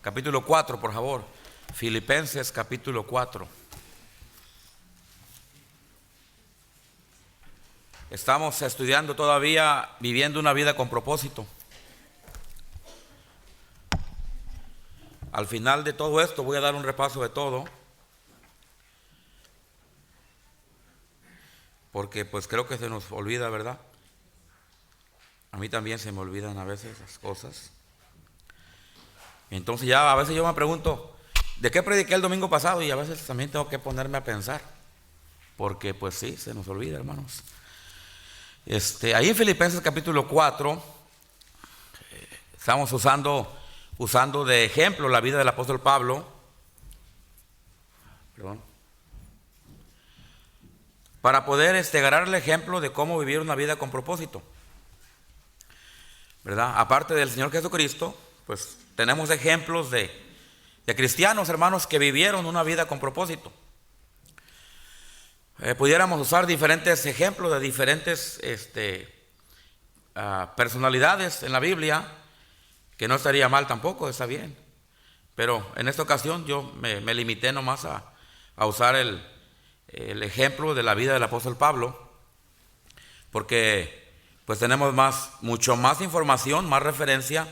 capítulo 4, por favor. Filipenses capítulo 4. Estamos estudiando todavía viviendo una vida con propósito. Al final de todo esto voy a dar un repaso de todo, porque pues creo que se nos olvida, ¿verdad? A mí también se me olvidan a veces las cosas. Entonces ya a veces yo me pregunto, ¿de qué prediqué el domingo pasado? Y a veces también tengo que ponerme a pensar, porque pues sí, se nos olvida, hermanos. Ahí en Filipenses capítulo 4, estamos usando de ejemplo la vida del apóstol Pablo, para poder agarrar el ejemplo de cómo vivir una vida con propósito, ¿verdad? Aparte del Señor Jesucristo, pues tenemos ejemplos de cristianos, hermanos, que vivieron una vida con propósito. Pudiéramos usar diferentes ejemplos de diferentes personalidades en la Biblia, que no estaría mal tampoco, está bien. Pero en esta ocasión yo me limité nomás a usar el ejemplo de la vida del apóstol Pablo, porque pues tenemos mucho más información, más referencia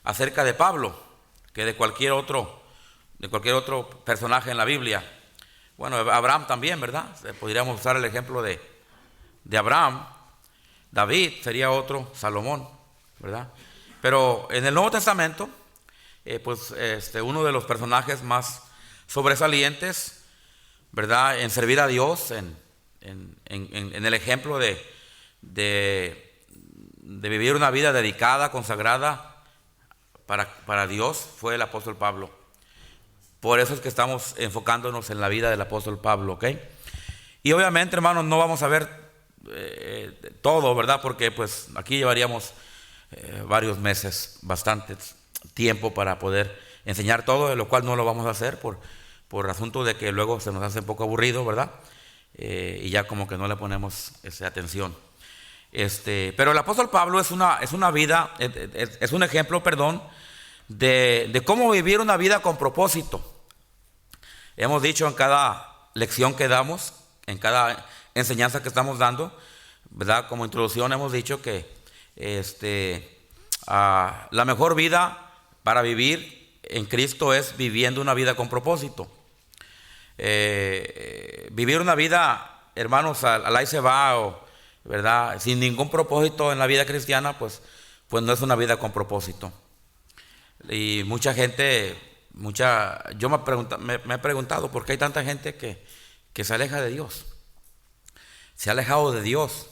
acerca de Pablo que de cualquier otro personaje en la Biblia. Bueno, Abraham también, ¿verdad? Podríamos usar el ejemplo de Abraham. David sería otro, Salomón, ¿verdad? Pero en el Nuevo Testamento, uno de los personajes más sobresalientes, ¿verdad?, en servir a Dios, en el ejemplo de vivir una vida dedicada, consagrada para Dios, fue el apóstol Pablo. Por eso es que estamos enfocándonos en la vida del apóstol Pablo, ¿ok? Y obviamente, hermanos, no vamos a ver todo, ¿verdad? Porque pues aquí llevaríamos varios meses, bastante tiempo para poder enseñar todo, de lo cual no lo vamos a hacer por asunto de que luego se nos hace un poco aburrido, ¿verdad? Y ya como que no le ponemos atención. Pero el apóstol Pablo es un ejemplo, de cómo vivir una vida con propósito. Hemos dicho en cada lección que damos, en cada enseñanza que estamos dando, ¿verdad? Como introducción hemos dicho que la mejor vida para vivir en Cristo es viviendo una vida con propósito. Vivir una vida, hermanos, al ahí se va, ¿verdad?, sin ningún propósito en la vida cristiana, pues no es una vida con propósito. Y mucha gente, yo me he preguntado por qué hay tanta gente que se aleja de Dios, se ha alejado de Dios,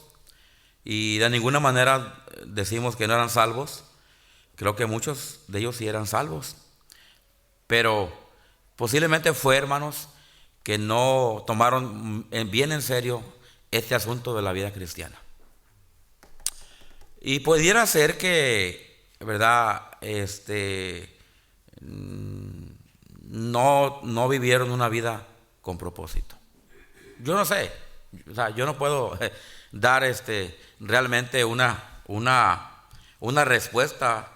y de ninguna manera decimos que no eran salvos. Creo que muchos de ellos sí eran salvos, pero posiblemente fue, hermanos, que no tomaron bien en serio este asunto de la vida cristiana. Y pudiera ser que, ¿verdad?, no vivieron una vida con propósito. Yo no sé, o sea, yo no puedo dar realmente una respuesta.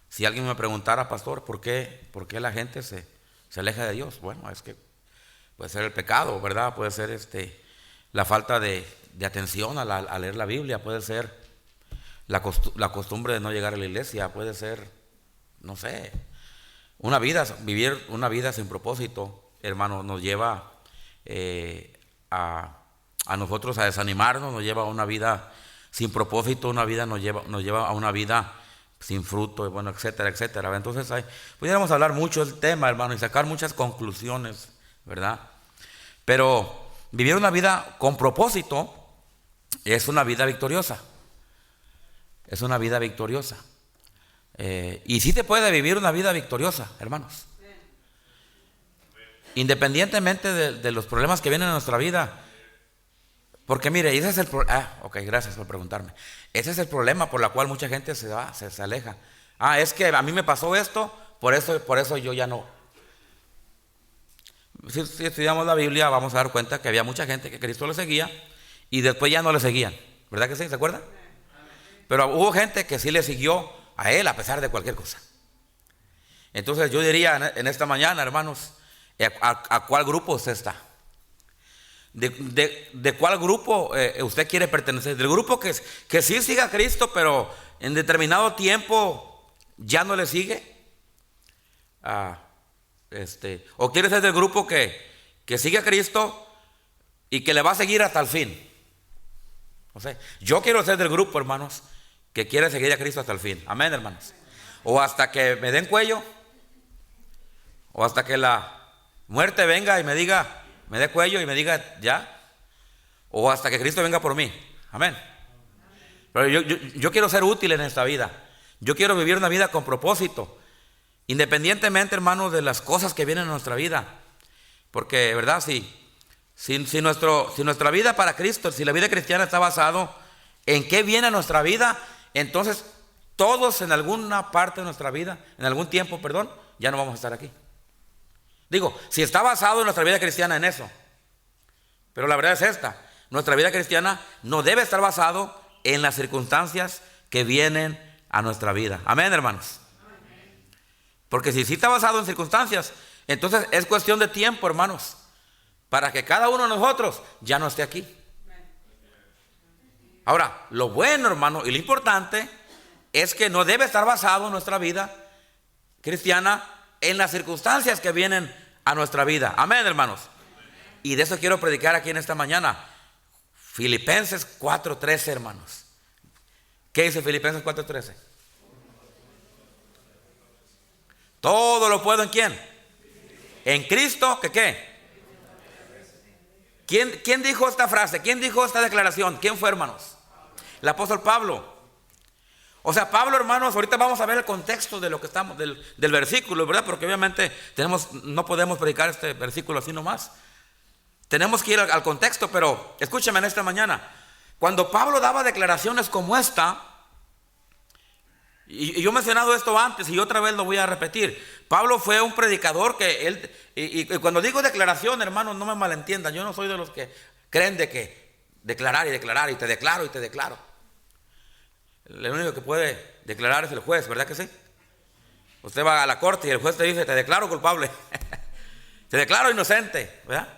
Si alguien me preguntara, pastor, ¿por qué la gente se aleja de Dios? Bueno, es que puede ser el pecado, ¿verdad? Puede ser la falta de atención a leer la Biblia, puede ser la costumbre de no llegar a la iglesia, puede ser, no sé, vivir una vida sin propósito, hermano, nos lleva a nosotros a desanimarnos, nos lleva a una vida sin propósito, nos lleva a una vida sin fruto, bueno, etcétera, etcétera. Entonces pudiéramos hablar mucho del tema, hermano, y sacar muchas conclusiones, ¿verdad? Pero vivir una vida con propósito es una vida victoriosa. Es una vida victoriosa. Y sí te puede vivir una vida victoriosa, hermanos. Independientemente de los problemas que vienen en nuestra vida. Porque mire, ese es el problema. Ok, gracias por preguntarme. Ese es el problema por el cual mucha gente se aleja. Es que a mí me pasó esto, por eso yo ya no. Si estudiamos la Biblia, vamos a dar cuenta que había mucha gente que Cristo le seguía y después ya no le seguían. ¿Verdad que sí? ¿Se acuerdan? Pero hubo gente que sí le siguió a él a pesar de cualquier cosa. Entonces yo diría en esta mañana, hermanos, ¿a cuál grupo usted está? ¿De cuál grupo usted quiere pertenecer? ¿Del grupo que sí siga a Cristo, pero en determinado tiempo ya no le sigue? ¿O quiere ser del grupo que sigue a Cristo y que le va a seguir hasta el fin? O sea, yo quiero ser del grupo, hermanos, que quiere seguir a Cristo hasta el fin. Amén, hermanos. O hasta que me den cuello, o hasta que la muerte venga y me dé cuello y me diga ya, o hasta que Cristo venga por mí. Amén. Pero yo quiero ser útil en esta vida. Yo quiero vivir una vida con propósito, independientemente, hermanos, de las cosas que vienen en nuestra vida. Porque, ¿verdad? Si nuestra vida para Cristo, si la vida cristiana está basado en qué viene a nuestra vida, entonces todos en alguna parte de nuestra vida, en algún tiempo, ya no vamos a estar aquí. Digo, si está basado en nuestra vida cristiana en eso. Pero la verdad es esta: nuestra vida cristiana no debe estar basado en las circunstancias que vienen a nuestra vida. Amén, hermanos. Porque si sí está basado en circunstancias, entonces es cuestión de tiempo, hermanos, para que cada uno de nosotros ya no esté aquí. Ahora, lo bueno, hermano, y lo importante es que no debe estar basado en nuestra vida cristiana en las circunstancias que vienen a nuestra vida. Amén, hermanos. Y de eso quiero predicar aquí en esta mañana. Filipenses 4:13, hermanos. ¿Qué dice Filipenses 4:13? Todo lo puedo, ¿en quién? En Cristo, ¿que qué? ¿Quién dijo esta frase? ¿Quién dijo esta declaración? ¿Quién fue, hermanos? El apóstol Pablo. O sea, Pablo, hermanos, ahorita vamos a ver el contexto de lo que estamos, del versículo, ¿verdad? Porque obviamente no podemos predicar este versículo así nomás. Tenemos que ir al contexto, pero escúchame en esta mañana. Cuando Pablo daba declaraciones como esta, y yo he mencionado esto antes y otra vez lo voy a repetir. Pablo fue un predicador y cuando digo declaración, hermanos, no me malentiendan. Yo no soy de los que creen de que declarar y te declaro. El único que puede declarar es el juez, ¿verdad que sí? Usted va a la corte y el juez te dice: te declaro culpable, te declaro inocente, ¿verdad?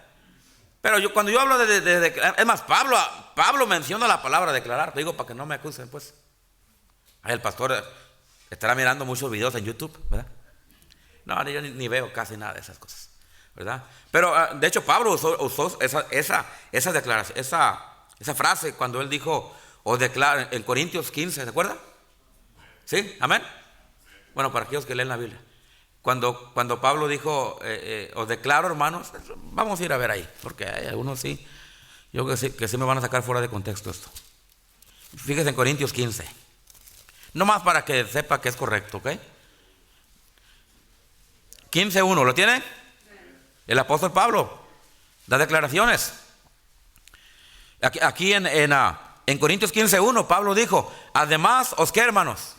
Pero cuando yo hablo de declarar, es más, Pablo menciona la palabra declarar. Te digo para que no me acusen, pues. El pastor estará mirando muchos videos en YouTube, ¿verdad? No, yo ni veo casi nada de esas cosas, ¿verdad? Pero de hecho Pablo usó esa declaración, esa frase cuando él dijo o declara en Corintios 15, ¿se acuerda? ¿Sí? ¿Amén? Bueno, para aquellos que leen la Biblia, cuando Pablo dijo os declaro, hermanos, vamos a ir a ver ahí, porque hay algunos sí, yo que sí me van a sacar fuera de contexto esto. Fíjese en Corintios 15, no más para que sepa que es correcto, ¿ok? 15:1, ¿lo tiene? El apóstol Pablo da declaraciones. Aquí en Corintios 15:1, Pablo dijo: además, ¿os qué, hermanos?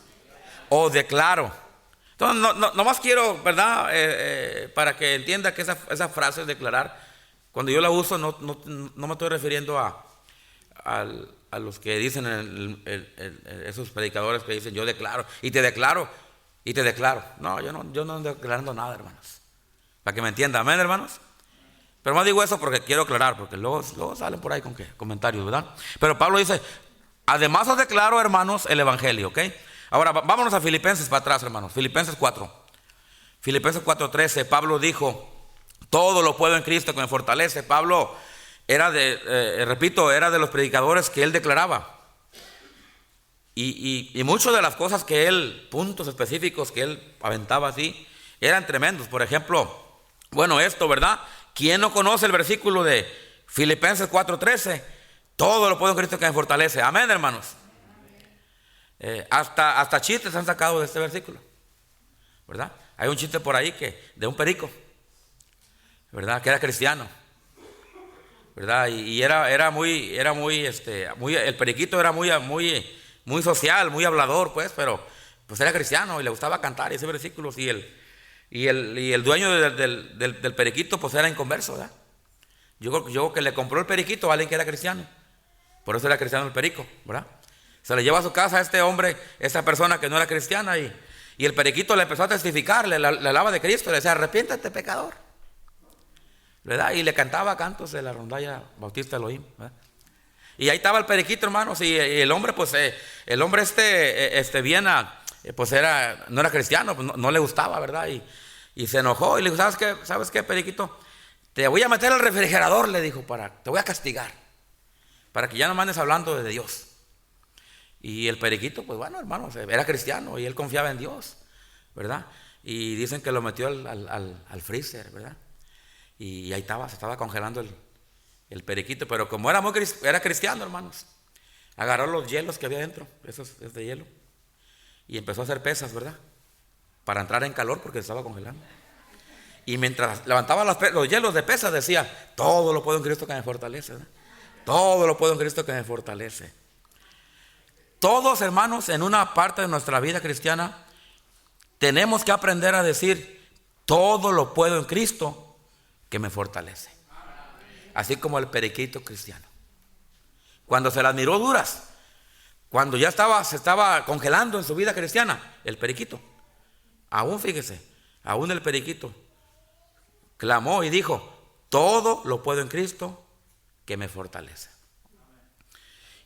Os declaro. Entonces, no más quiero, ¿verdad? Para que entienda que esa frase es declarar. Cuando yo la uso, no me estoy refiriendo a los que dicen, esos predicadores que dicen: yo declaro, y te declaro. No, yo no ando declarando nada, hermanos. Para que me entiendan, amén, hermanos. Pero no digo eso porque quiero aclarar, porque luego salen por ahí con comentarios, ¿verdad? Pero Pablo dice: además os declaro, hermanos, el evangelio, ¿ok? Ahora vámonos a Filipenses para atrás, hermanos. Filipenses 4. Filipenses 4:13. Pablo dijo: todo lo puedo en Cristo que me fortalece. Pablo era era de los predicadores que él declaraba. Y muchas de las cosas puntos específicos que él aventaba así, eran tremendos. Por ejemplo, bueno, esto, ¿verdad? ¿Quién no conoce el versículo de Filipenses 4:13? Todo lo puedo en Cristo que me fortalece. Amén, hermanos. Hasta chistes han sacado de este versículo, ¿verdad? Hay un chiste por ahí de un perico, ¿verdad? Que era cristiano, ¿verdad? Y era muy el periquito era muy social, muy hablador, pues, pero pues era cristiano y le gustaba cantar ese versículo. Y el dueño del periquito pues era inconverso, ¿verdad? Yo creo que le compró el periquito a alguien que era cristiano, por eso era cristiano el perico, ¿verdad? Se le lleva a su casa a este hombre, esta persona que no era cristiana, Y el periquito le empezó a testificar, le hablaba de Cristo, le decía, arrepiéntate, pecador, ¿verdad? Y le cantaba cantos de la rondalla Bautista Elohim, ¿verdad? Y ahí estaba el periquito, hermanos, y el hombre, pues, el hombre bien, pues no era cristiano, pues no le gustaba, ¿verdad? Y se enojó y le dijo, ¿sabes qué, periquito? Te voy a meter al refrigerador, le dijo, te voy a castigar, para que ya no me andes hablando de Dios. Y el periquito, pues bueno, hermanos, era cristiano y él confiaba en Dios, ¿verdad? Y dicen que lo metió al freezer, ¿verdad? Y ahí se estaba congelando el periquito, pero como era cristiano, hermanos, agarró los hielos que había dentro, esos de hielo, y empezó a hacer pesas, ¿verdad? Para entrar en calor porque se estaba congelando. Y mientras levantaba los hielos de pesas decía, todo lo puedo en Cristo que me fortalece, ¿verdad? Todo lo puedo en Cristo que me fortalece. Todos, hermanos, en una parte de nuestra vida cristiana tenemos que aprender a decir, todo lo puedo en Cristo que me fortalece. Así como el periquito cristiano. Cuando se las miró duras, cuando ya se estaba congelando en su vida cristiana, el periquito, fíjese, aún el periquito clamó y dijo, todo lo puedo en Cristo que me fortalece.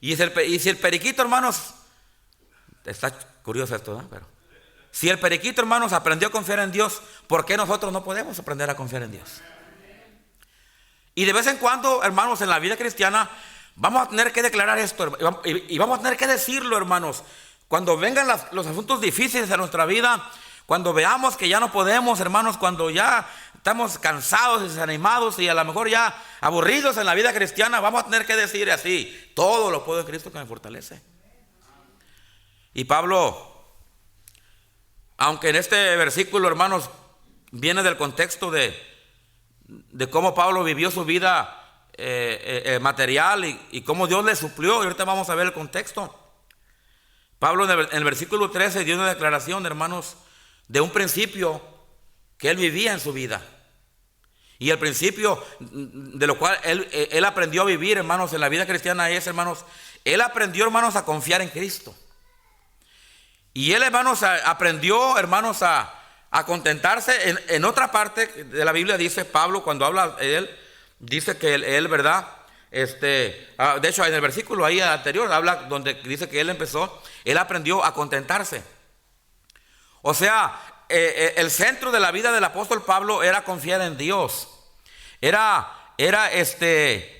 Y si el periquito, hermanos, está curioso esto, ¿no? Pero si el periquito, hermanos, aprendió a confiar en Dios, ¿por qué nosotros no podemos aprender a confiar en Dios? Y de vez en cuando, hermanos, en la vida cristiana vamos a tener que declarar esto y vamos a tener que decirlo, hermanos. Cuando vengan los asuntos difíciles de nuestra vida, cuando veamos que ya no podemos, hermanos, cuando ya estamos cansados, desanimados y a lo mejor ya aburridos en la vida cristiana, vamos a tener que decir así, todo lo puedo en Cristo que me fortalece. Y Pablo, aunque en este versículo, hermanos, viene del contexto de cómo Pablo vivió su vida material y cómo Dios le suplió, y ahorita vamos a ver el contexto. Pablo en el versículo 13 dio una declaración, hermanos, de un principio que él vivía en su vida. Y el principio de lo cual él aprendió a vivir, hermanos, en la vida cristiana es, hermanos, él aprendió, hermanos, a confiar en Cristo. Y él, hermanos, aprendió, hermanos, a contentarse. En otra parte de la Biblia dice Pablo, cuando habla de él, dice que él, ¿verdad? De hecho, en el versículo ahí anterior habla donde dice que él aprendió a contentarse. O sea, el centro de la vida del apóstol Pablo era confiar en Dios. Era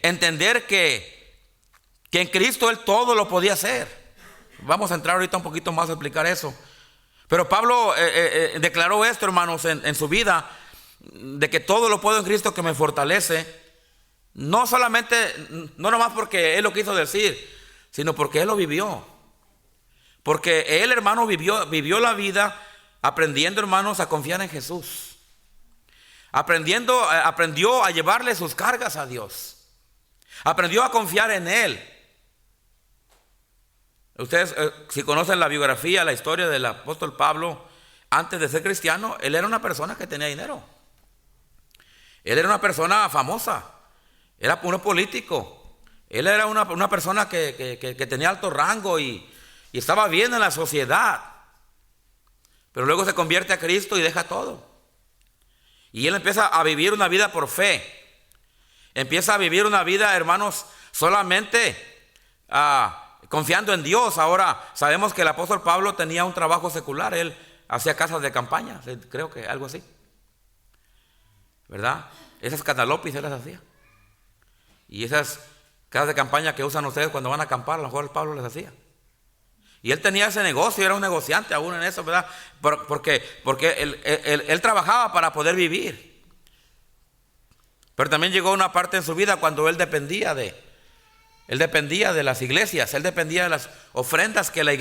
entender que en Cristo él todo lo podía hacer. Vamos a entrar ahorita un poquito más a explicar eso. Pero Pablo declaró esto, hermanos, en su vida, de que todo lo puedo en Cristo que me fortalece. No nomás porque él lo quiso decir, sino porque él lo vivió. Porque él, hermano, vivió la vida aprendiendo, hermanos, a confiar en Jesús. Aprendió a llevarle sus cargas a Dios. Aprendió a confiar en Él. Ustedes, si conocen la biografía, la historia del apóstol Pablo, antes de ser cristiano, él era una persona que tenía dinero. Él era una persona famosa. Era un político. Él era una persona que tenía alto rango y estaba bien en la sociedad. Pero luego se convierte a Cristo y deja todo. Y él empieza a vivir una vida por fe. Empieza a vivir una vida, hermanos, solamente confiando en Dios. Ahora sabemos que el apóstol Pablo tenía un trabajo secular. Él hacía casas de campaña, creo que algo así, ¿verdad? Esas catalopis él las hacía. Y esas casas de campaña que usan ustedes cuando van a acampar, a lo mejor el Pablo les hacía. Y él tenía ese negocio, era un negociante aún en eso, ¿verdad? Porque él trabajaba para poder vivir. Pero también llegó una parte en su vida cuando él dependía de las iglesias, él dependía de las ofrendas que las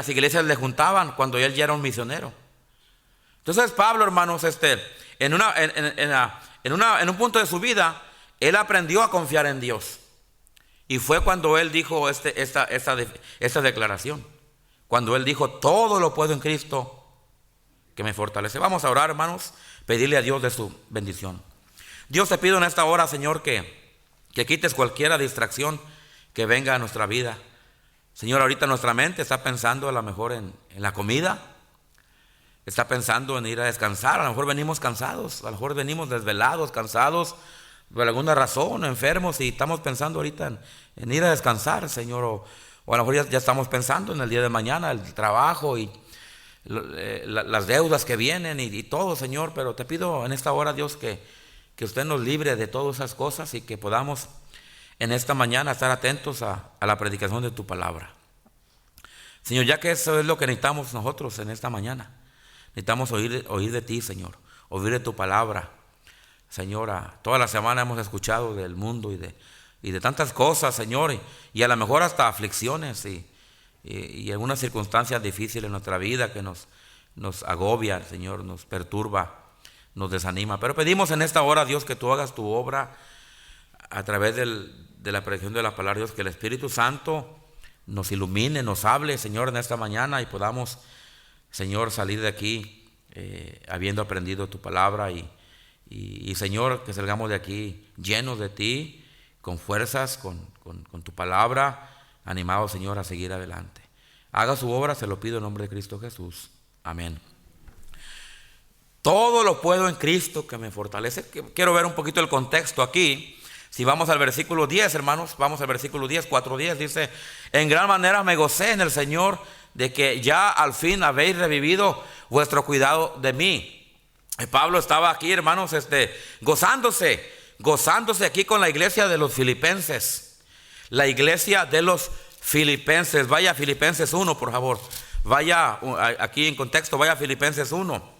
iglesias le juntaban cuando él ya era un misionero. Entonces Pablo, hermanos, en un punto de su vida, él aprendió a confiar en Dios. Y fue cuando él dijo esta declaración. Cuando él dijo, todo lo puedo en Cristo que me fortalece. Vamos a orar, hermanos, pedirle a Dios de su bendición. Dios, te pido en esta hora, Señor, que quites cualquier distracción que venga a nuestra vida. Señor, ahorita nuestra mente está pensando a lo mejor en la comida. está pensando en ir a descansar. A lo mejor venimos cansados, a lo mejor venimos desvelados, cansados por alguna razón, enfermos, y estamos pensando ahorita en ir a descansar, Señor, o a lo mejor ya estamos pensando en el día de mañana, el trabajo y las deudas que vienen y todo, Señor. Pero te pido en esta hora, Dios, que usted nos libre de todas esas cosas y que podamos en esta mañana estar atentos a la predicación de tu palabra, Señor, ya que eso es lo que necesitamos nosotros en esta mañana. Necesitamos oír de ti, Señor, oír de tu palabra. Señor, toda la semana hemos escuchado del mundo y de tantas cosas, Señor, y a lo mejor hasta aflicciones y algunas circunstancias difíciles en nuestra vida que nos agobia, Señor, nos perturba, nos desanima. Pero pedimos en esta hora, Dios, que tú hagas tu obra a través de la predicación de la palabra, Dios, que el Espíritu Santo nos ilumine, nos hable, Señor, en esta mañana, y podamos, Señor, salir de aquí habiendo aprendido tu palabra y Señor, que salgamos de aquí llenos de ti, con fuerzas, con tu palabra, animados, Señor, a seguir adelante. Haga su obra, se lo pido en nombre de Cristo Jesús. Amén. Todo lo puedo en Cristo que me fortalece. Quiero ver un poquito el contexto aquí. Si vamos al versículo 10, hermanos, vamos al versículo 10, 4:10, dice: en gran manera me gocé en el Señor de que ya al fin habéis revivido vuestro cuidado de mí. Pablo estaba aquí, hermanos, gozándose aquí con la iglesia de los filipenses. La iglesia de los filipenses. Vaya a Filipenses 1, por favor. Vaya aquí en contexto, vaya a Filipenses 1.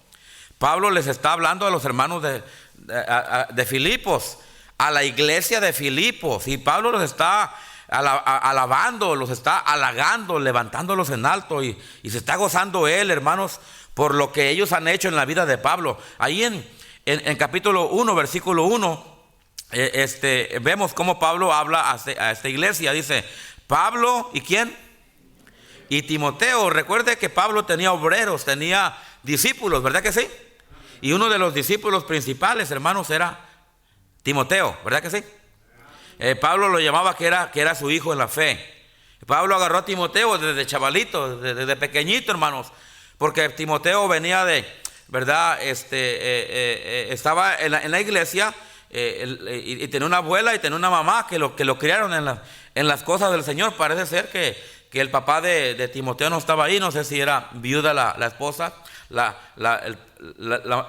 Pablo les está hablando a los hermanos de Filipos, a la iglesia de Filipos, y Pablo los está alabando, los está halagando, levantándolos en alto, y se está gozando él, hermanos, por lo que ellos han hecho en la vida de Pablo. Ahí en capítulo 1, versículo 1, vemos cómo Pablo habla a esta iglesia. Dice: Pablo, ¿y quién? Y Timoteo. Recuerde que Pablo tenía obreros, tenía discípulos, ¿verdad que sí? Y uno de los discípulos principales, hermanos, era Timoteo, ¿verdad que sí? Pablo lo llamaba que era su hijo en la fe. Pablo agarró a Timoteo desde chavalito, desde pequeñito, hermanos, porque Timoteo venía ¿verdad? Estaba en la iglesia y tenía una abuela y tenía una mamá que lo criaron en las cosas del Señor. Parece ser que el papá de Timoteo no estaba ahí, no sé si era viuda la esposa, la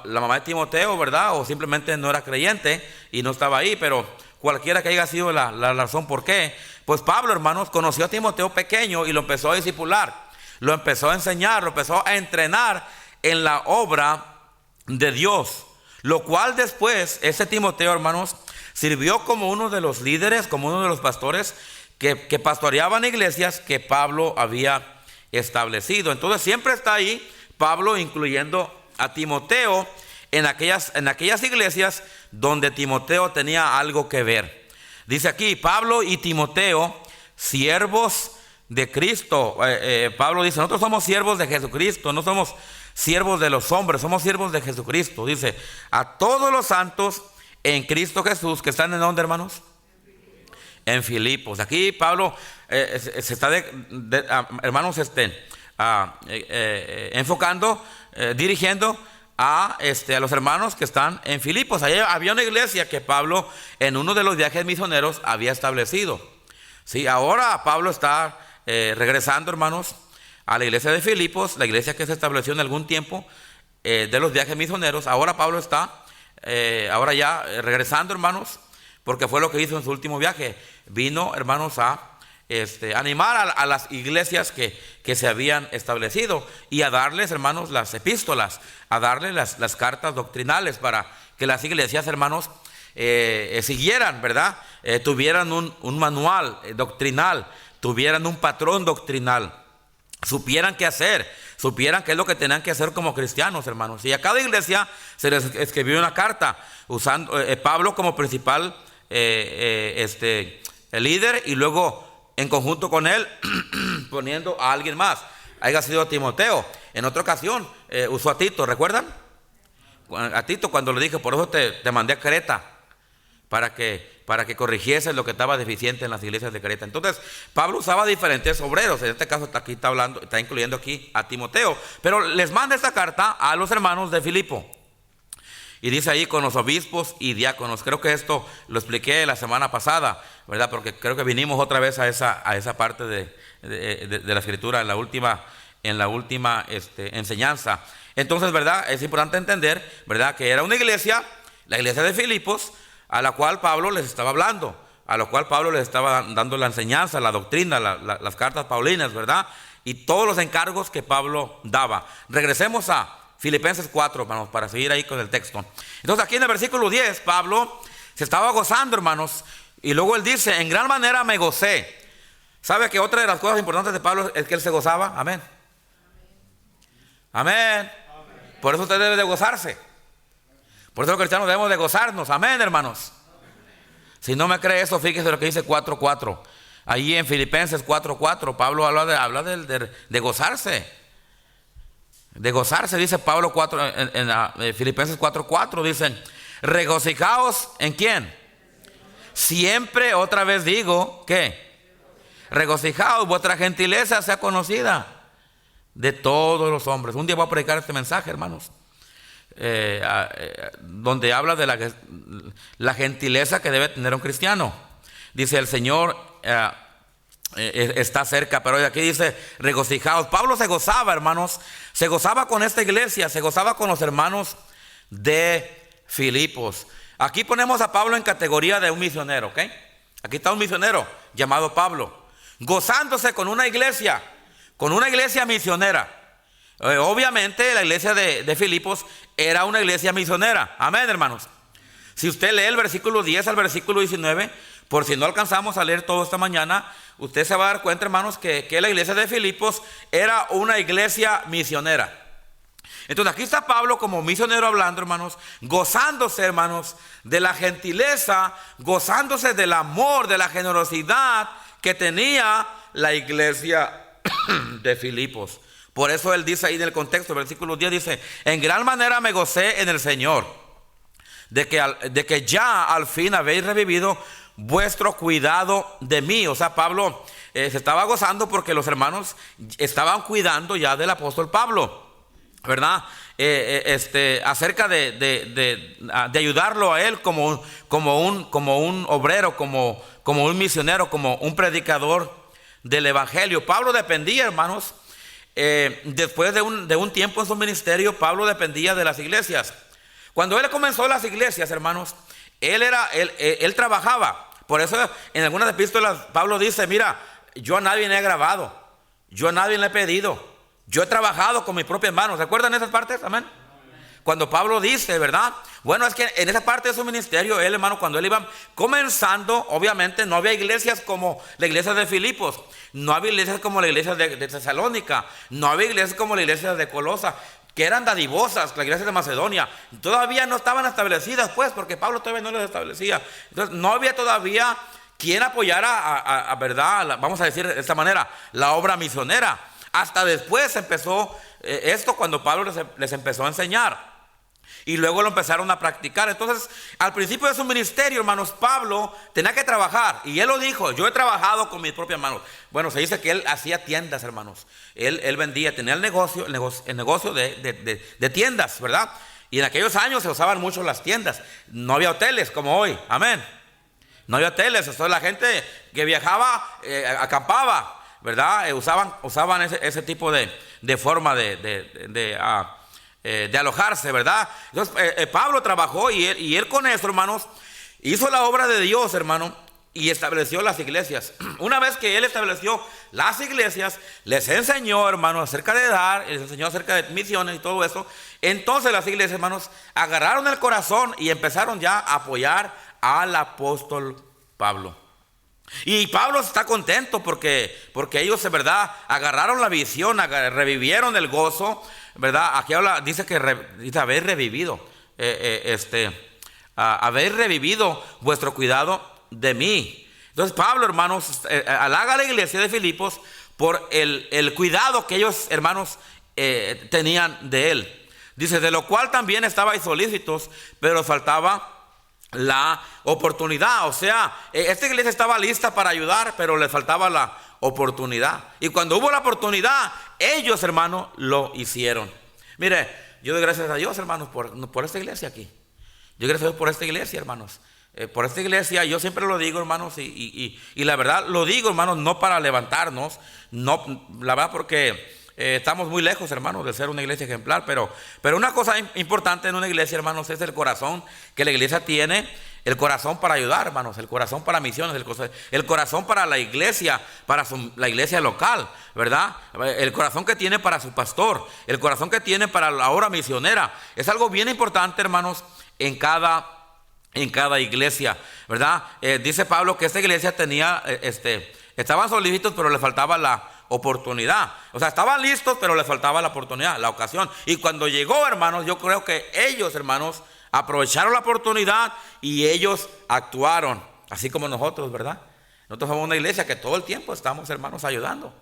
mamá de Timoteo, ¿verdad? O simplemente no era creyente y no estaba ahí, pero cualquiera que haya sido la razón por qué, pues Pablo, hermanos, conoció a Timoteo pequeño y lo empezó a discipular, lo empezó a enseñar, lo empezó a entrenar en la obra de Dios, lo cual después ese Timoteo, hermanos, sirvió como uno de los líderes, como uno de los pastores que pastoreaban iglesias que Pablo había establecido. Entonces siempre está ahí Pablo incluyendo a Timoteo en aquellas iglesias donde Timoteo tenía algo que ver. Dice aquí: Pablo y Timoteo, siervos de Cristo. Pablo dice: nosotros somos siervos de Jesucristo, no somos siervos de los hombres, somos siervos de Jesucristo. Dice: a todos los santos en Cristo Jesús, que están en ¿dónde, hermanos? En Filipos. Aquí Pablo se está hermanos, enfocando, dirigiendo a los hermanos que están en Filipos. Allí había una iglesia que Pablo en uno de los viajes misioneros había establecido. Sí, ahora Pablo está regresando, hermanos, a la iglesia de Filipos, la iglesia que se estableció en algún tiempo de los viajes misioneros. Ahora Pablo está ahora ya regresando, hermanos, porque fue lo que hizo en su último viaje. Vino, hermanos, a animar a las iglesias que se habían establecido y a darles, hermanos, las epístolas, a darles las cartas doctrinales para que las iglesias, hermanos, siguieran, ¿verdad? Tuvieran un manual doctrinal, tuvieran un patrón doctrinal, supieran qué hacer, supieran qué es lo que tenían que hacer como cristianos, hermanos. Y a cada iglesia se les escribió una carta, usando Pablo como principal el líder, y luego en conjunto con él poniendo a alguien más. Haya sido a Timoteo. En otra ocasión usó a Tito, ¿recuerdan? A Tito, cuando le dije: por eso te mandé a Creta, para que para que corrigiese lo que estaba deficiente en las iglesias de Creta. Entonces Pablo usaba diferentes obreros. En este caso aquí está hablando, está incluyendo aquí a Timoteo, pero les manda esta carta a los hermanos de Filipo. Y dice ahí con los obispos y diáconos. Creo que esto lo expliqué la semana pasada, ¿verdad? Porque creo que vinimos otra vez a esa parte de la escritura en la última enseñanza. Entonces, ¿verdad? Es importante entender, ¿verdad? Que era una iglesia, la iglesia de Filipos, a la cual Pablo les estaba hablando, a la cual Pablo les estaba dando la enseñanza, la doctrina, las cartas paulinas, ¿verdad? Y todos los encargos que Pablo daba. Regresemos a Filipenses 4, hermanos, para seguir ahí con el texto. Entonces aquí en el versículo 10, Pablo se estaba gozando, hermanos, y luego él dice, en gran manera me gocé. ¿Sabe que otra de las cosas importantes de Pablo es que él se gozaba? Amén. Amén. Por eso usted debe de gozarse. Por eso los cristianos debemos de gozarnos. Amén, hermanos. Si no me cree eso, fíjese lo que dice 4:4. Ahí en Filipenses 4:4, Pablo habla de gozarse. De gozarse, dice Pablo en Filipenses 4:4, dicen, regocijaos ¿en quién? Siempre, otra vez digo, ¿qué? Regocijaos, vuestra gentileza sea conocida de todos los hombres. Un día voy a predicar este mensaje, hermanos, donde habla de la gentileza que debe tener un cristiano. Dice el Señor está cerca, pero aquí dice regocijaos. Pablo se gozaba, hermanos, se gozaba con esta iglesia, se gozaba con los hermanos de Filipos. Aquí ponemos a Pablo en categoría de un misionero, ¿ok? Aquí está un misionero llamado Pablo, gozándose con una iglesia misionera. Obviamente la iglesia de Filipos era una iglesia misionera. Amén, hermanos. Si usted lee el versículo 10 al versículo 19, por si no alcanzamos a leer todo esta mañana, usted se va a dar cuenta, hermanos, que la iglesia de Filipos era una iglesia misionera. Entonces aquí está Pablo como misionero hablando, hermanos, gozándose, hermanos, de la gentileza, gozándose del amor, de la generosidad que tenía la iglesia de Filipos. Por eso él dice ahí en el contexto, el versículo 10 dice, en gran manera me gocé en el Señor, de que ya al fin habéis revivido vuestro cuidado de mí. O sea, Pablo se estaba gozando porque los hermanos estaban cuidando ya del apóstol Pablo, ¿verdad? Acerca de ayudarlo a él como un obrero, como un misionero, como un predicador del evangelio. Pablo dependía, hermanos, después de un tiempo en su ministerio, Pablo dependía de las iglesias. Cuando él comenzó las iglesias, hermanos, él trabajaba. Por eso en algunas epístolas Pablo dice, mira, yo a nadie le he grabado, yo a nadie le he pedido, yo he trabajado con mis propias manos. ¿Recuerdan esas partes? Amén. Cuando Pablo dice, ¿verdad? Bueno, es que en esa parte de su ministerio, él, hermano, cuando él iba comenzando, obviamente no había iglesias como la iglesia de Filipos, no había iglesias como la iglesia de Tesalónica, no había iglesias como la iglesia de Colosa, que eran dadivosas, la iglesia de Macedonia. Todavía no estaban establecidas, pues, porque Pablo todavía no las establecía. Entonces no había todavía quien apoyara ¿verdad? Vamos a decir de esta manera, la obra misionera. Hasta después empezó esto, cuando Pablo les empezó a enseñar. Y luego lo empezaron a practicar. Entonces, al principio de su ministerio, hermanos, Pablo tenía que trabajar. Y él lo dijo, yo he trabajado con mis propias manos. Bueno, se dice que él hacía tiendas, hermanos. Él vendía, tenía el negocio de tiendas, ¿verdad? Y en aquellos años se usaban mucho las tiendas. No había hoteles como hoy, amén. No había hoteles, entonces la gente que viajaba, acampaba, ¿verdad? Usaban ese tipo de forma de alojarse, ¿verdad? Entonces Pablo trabajó y él con eso, hermanos, hizo la obra de Dios, hermano, y estableció las iglesias. Una vez que él estableció las iglesias, les enseñó, hermanos, acerca de dar, les enseñó acerca de misiones y todo eso. Entonces las iglesias, hermanos, agarraron el corazón y empezaron ya a apoyar al apóstol Pablo. Y Pablo está contento porque ellos, de verdad, agarraron la visión, revivieron el gozo, ¿verdad? Aquí dice que dice haber revivido, haber revivido vuestro cuidado de mí. Entonces Pablo, hermanos, halaga a la iglesia de Filipos por el cuidado que ellos, hermanos, tenían de él. Dice, de lo cual también estabais solícitos, pero faltaba la oportunidad. O sea, esta iglesia estaba lista para ayudar, pero le faltaba la oportunidad. Y cuando hubo la oportunidad, ellos, hermanos, lo hicieron. Mire, yo doy gracias a Dios, hermanos, por esta iglesia aquí. Yo gracias a Dios por esta iglesia, hermanos. Por esta iglesia, yo siempre lo digo, hermanos, y la verdad lo digo, hermanos, no para levantarnos, no, la verdad, porque estamos muy lejos, hermanos, de ser una iglesia ejemplar, pero una cosa importante en una iglesia, hermanos, es el corazón que la iglesia tiene, el corazón para ayudar, hermanos, el corazón para misiones, el corazón para la iglesia, la iglesia local, ¿verdad? El corazón que tiene para su pastor, el corazón que tiene para la obra misionera. Es algo bien importante, hermanos, en cada iglesia, ¿verdad? Dice Pablo que esta iglesia tenía, estaban solícitos, pero le faltaba la oportunidad. O sea, estaban listos, pero le faltaba la oportunidad, la ocasión. Y cuando llegó, hermanos, yo creo que ellos, hermanos, aprovecharon la oportunidad y ellos actuaron, así como nosotros, ¿verdad? Nosotros somos una iglesia que todo el tiempo estamos, hermanos, ayudando.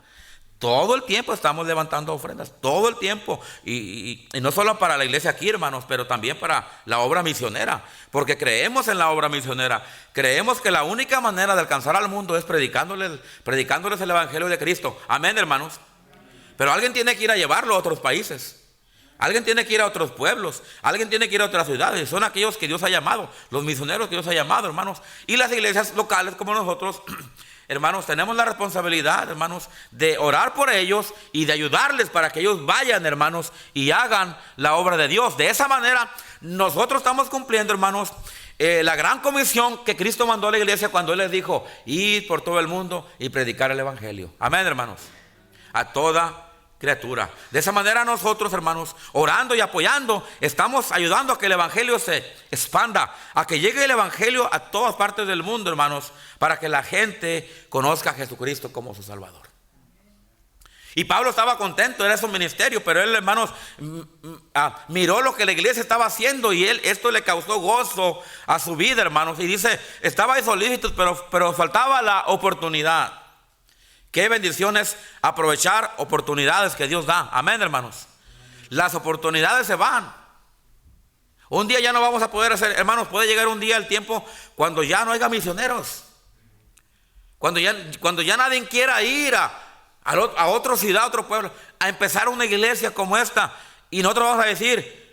Todo el tiempo estamos levantando ofrendas, todo el tiempo, y no solo para la iglesia aquí, hermanos, pero también para la obra misionera, porque creemos en la obra misionera. Creemos que la única manera de alcanzar al mundo es predicándoles el evangelio de Cristo. Amén, hermanos. Pero alguien tiene que ir a llevarlo a otros países, alguien tiene que ir a otros pueblos, alguien tiene que ir a otras ciudades. Son aquellos que Dios ha llamado, los misioneros que Dios ha llamado, hermanos. Y las iglesias locales como nosotros, hermanos, tenemos la responsabilidad, hermanos, de orar por ellos y de ayudarles para que ellos vayan, hermanos, y hagan la obra de Dios. De esa manera, nosotros estamos cumpliendo, hermanos, la gran comisión que Cristo mandó a la iglesia cuando Él les dijo: id por todo el mundo y predicar el evangelio. Amén, hermanos. A toda criatura. De esa manera nosotros, hermanos, orando y apoyando, estamos ayudando a que el evangelio se expanda, a que llegue el evangelio a todas partes del mundo, hermanos, para que la gente conozca a Jesucristo como su Salvador. Y Pablo estaba contento, era su ministerio, pero él, hermanos, miró lo que la iglesia estaba haciendo y esto le causó gozo a su vida, hermanos. Y dice, estaba solícito, pero faltaba la oportunidad. Qué bendiciones aprovechar oportunidades que Dios da. Amén, hermanos. Las oportunidades se van. Un día ya no vamos a poder hacer, hermanos, puede llegar un día el tiempo cuando ya no haya misioneros. Cuando ya nadie quiera ir a otra ciudad, a otro pueblo, a empezar una iglesia como esta. Y nosotros vamos a decir: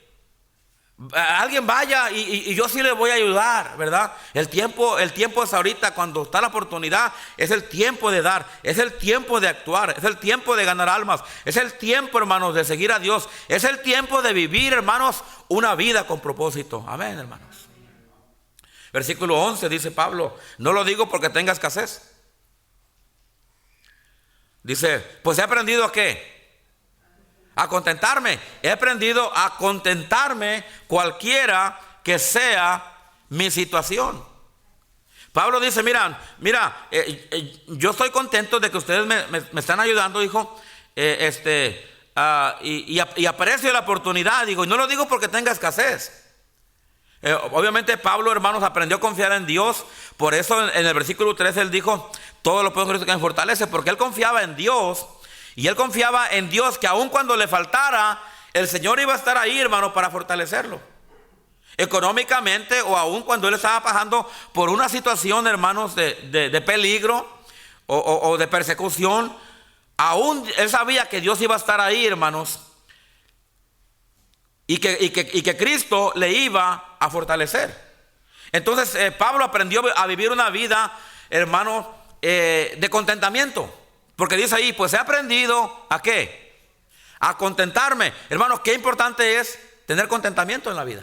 alguien vaya y yo sí le voy a ayudar, ¿verdad? El tiempo es ahorita, cuando está la oportunidad. Es el tiempo de dar, es el tiempo de actuar, es el tiempo de ganar almas, es el tiempo, hermanos, de seguir a Dios, es el tiempo de vivir, hermanos, una vida con propósito. Amén, hermanos. Versículo 11 dice Pablo: no lo digo porque tenga escasez. Dice, pues he aprendido ¿a qué? A contentarme. He aprendido a contentarme cualquiera que sea mi situación. Pablo dice, mira, yo estoy contento de que ustedes me están ayudando, hijo, y aprecio la oportunidad, digo, y no lo digo porque tenga escasez. Obviamente Pablo, hermanos, aprendió a confiar en Dios. Por eso en el versículo 13 él dijo: todo lo puedo en Cristo que me fortalece, porque él confiaba en Dios. Y él confiaba en Dios, que aun cuando le faltara, el Señor iba a estar ahí, hermano, para fortalecerlo económicamente, o aun cuando él estaba pasando por una situación, hermanos, de peligro o de persecución. Aún él sabía que Dios iba a estar ahí, hermanos, y que Cristo le iba a fortalecer. Entonces Pablo aprendió a vivir una vida, hermano, de contentamiento. Porque dice ahí, pues he aprendido ¿a qué? A contentarme. Hermanos, qué importante es tener contentamiento en la vida.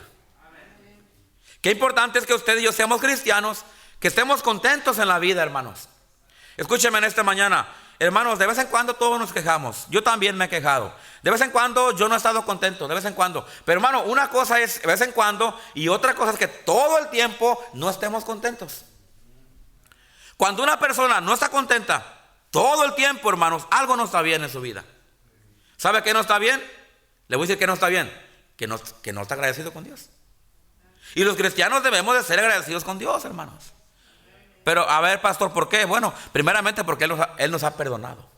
Qué importante es que usted y yo seamos cristianos, que estemos contentos en la vida, hermanos. Escúcheme en esta mañana, hermanos, de vez en cuando todos nos quejamos. Yo también me he quejado. De vez en cuando yo no he estado contento, de vez en cuando. Pero hermano, una cosa es de vez en cuando y otra cosa es que todo el tiempo no estemos contentos. Cuando una persona no está contenta todo el tiempo, hermanos, algo no está bien en su vida. ¿Sabe qué no está bien? Le voy a decir que no está bien. Que no está agradecido con Dios. Y los cristianos debemos de ser agradecidos con Dios, hermanos. Pero a ver, pastor, ¿por qué? Bueno, primeramente porque Él nos ha perdonado.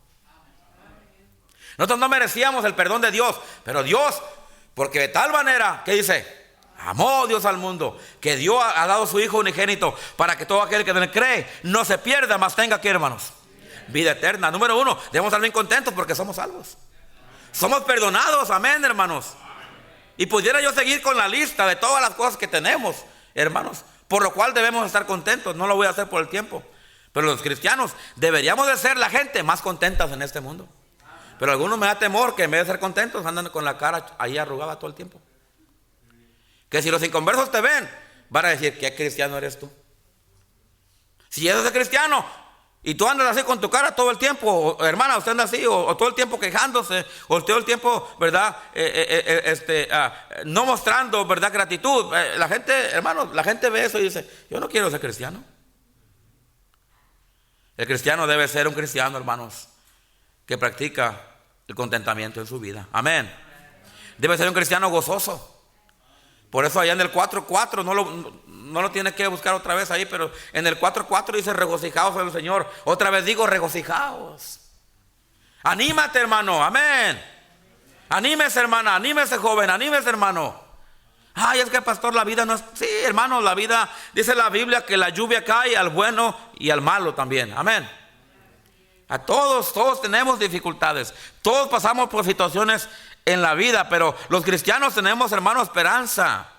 Nosotros no merecíamos el perdón de Dios, pero Dios, porque de tal manera, ¿qué dice? Amó Dios al mundo, que Dios ha dado su Hijo unigénito, para que todo aquel que en él cree no se pierda, mas tenga aquí, hermanos, vida eterna. Número uno, debemos estar bien contentos porque somos salvos. Somos perdonados, amén, hermanos. Y pudiera yo seguir con la lista de todas las cosas que tenemos, hermanos, por lo cual debemos estar contentos. No lo voy a hacer por el tiempo. Pero los cristianos deberíamos de ser la gente más contentas en este mundo. Pero a algunos me da temor que en vez de ser contentos andan con la cara ahí arrugada todo el tiempo. Que si los inconversos te ven, van a decir, ¿qué cristiano eres tú? Si eres cristiano y tú andas así con tu cara todo el tiempo, o, hermana, usted anda así, o todo el tiempo quejándose, o todo el tiempo, ¿verdad? No mostrando, ¿verdad? Gratitud. La gente, hermanos, la gente ve eso y dice, yo no quiero ser cristiano. El cristiano debe ser un cristiano, hermanos, que practica el contentamiento en su vida. Amén. Debe ser un cristiano gozoso. Por eso allá en el 4:4 no lo tienes que buscar otra vez ahí, pero en el 4:4 dice regocijaos en el Señor. Otra vez digo regocijaos. Anímate, hermano, amén. Anímese, hermana, anímese, joven, anímese, hermano. Ay, es que pastor, la vida no es... Sí, hermano, la vida, dice la Biblia que la lluvia cae al bueno y al malo también, amén. A todos tenemos dificultades, todos pasamos por situaciones en la vida, pero los cristianos tenemos, hermano, esperanza.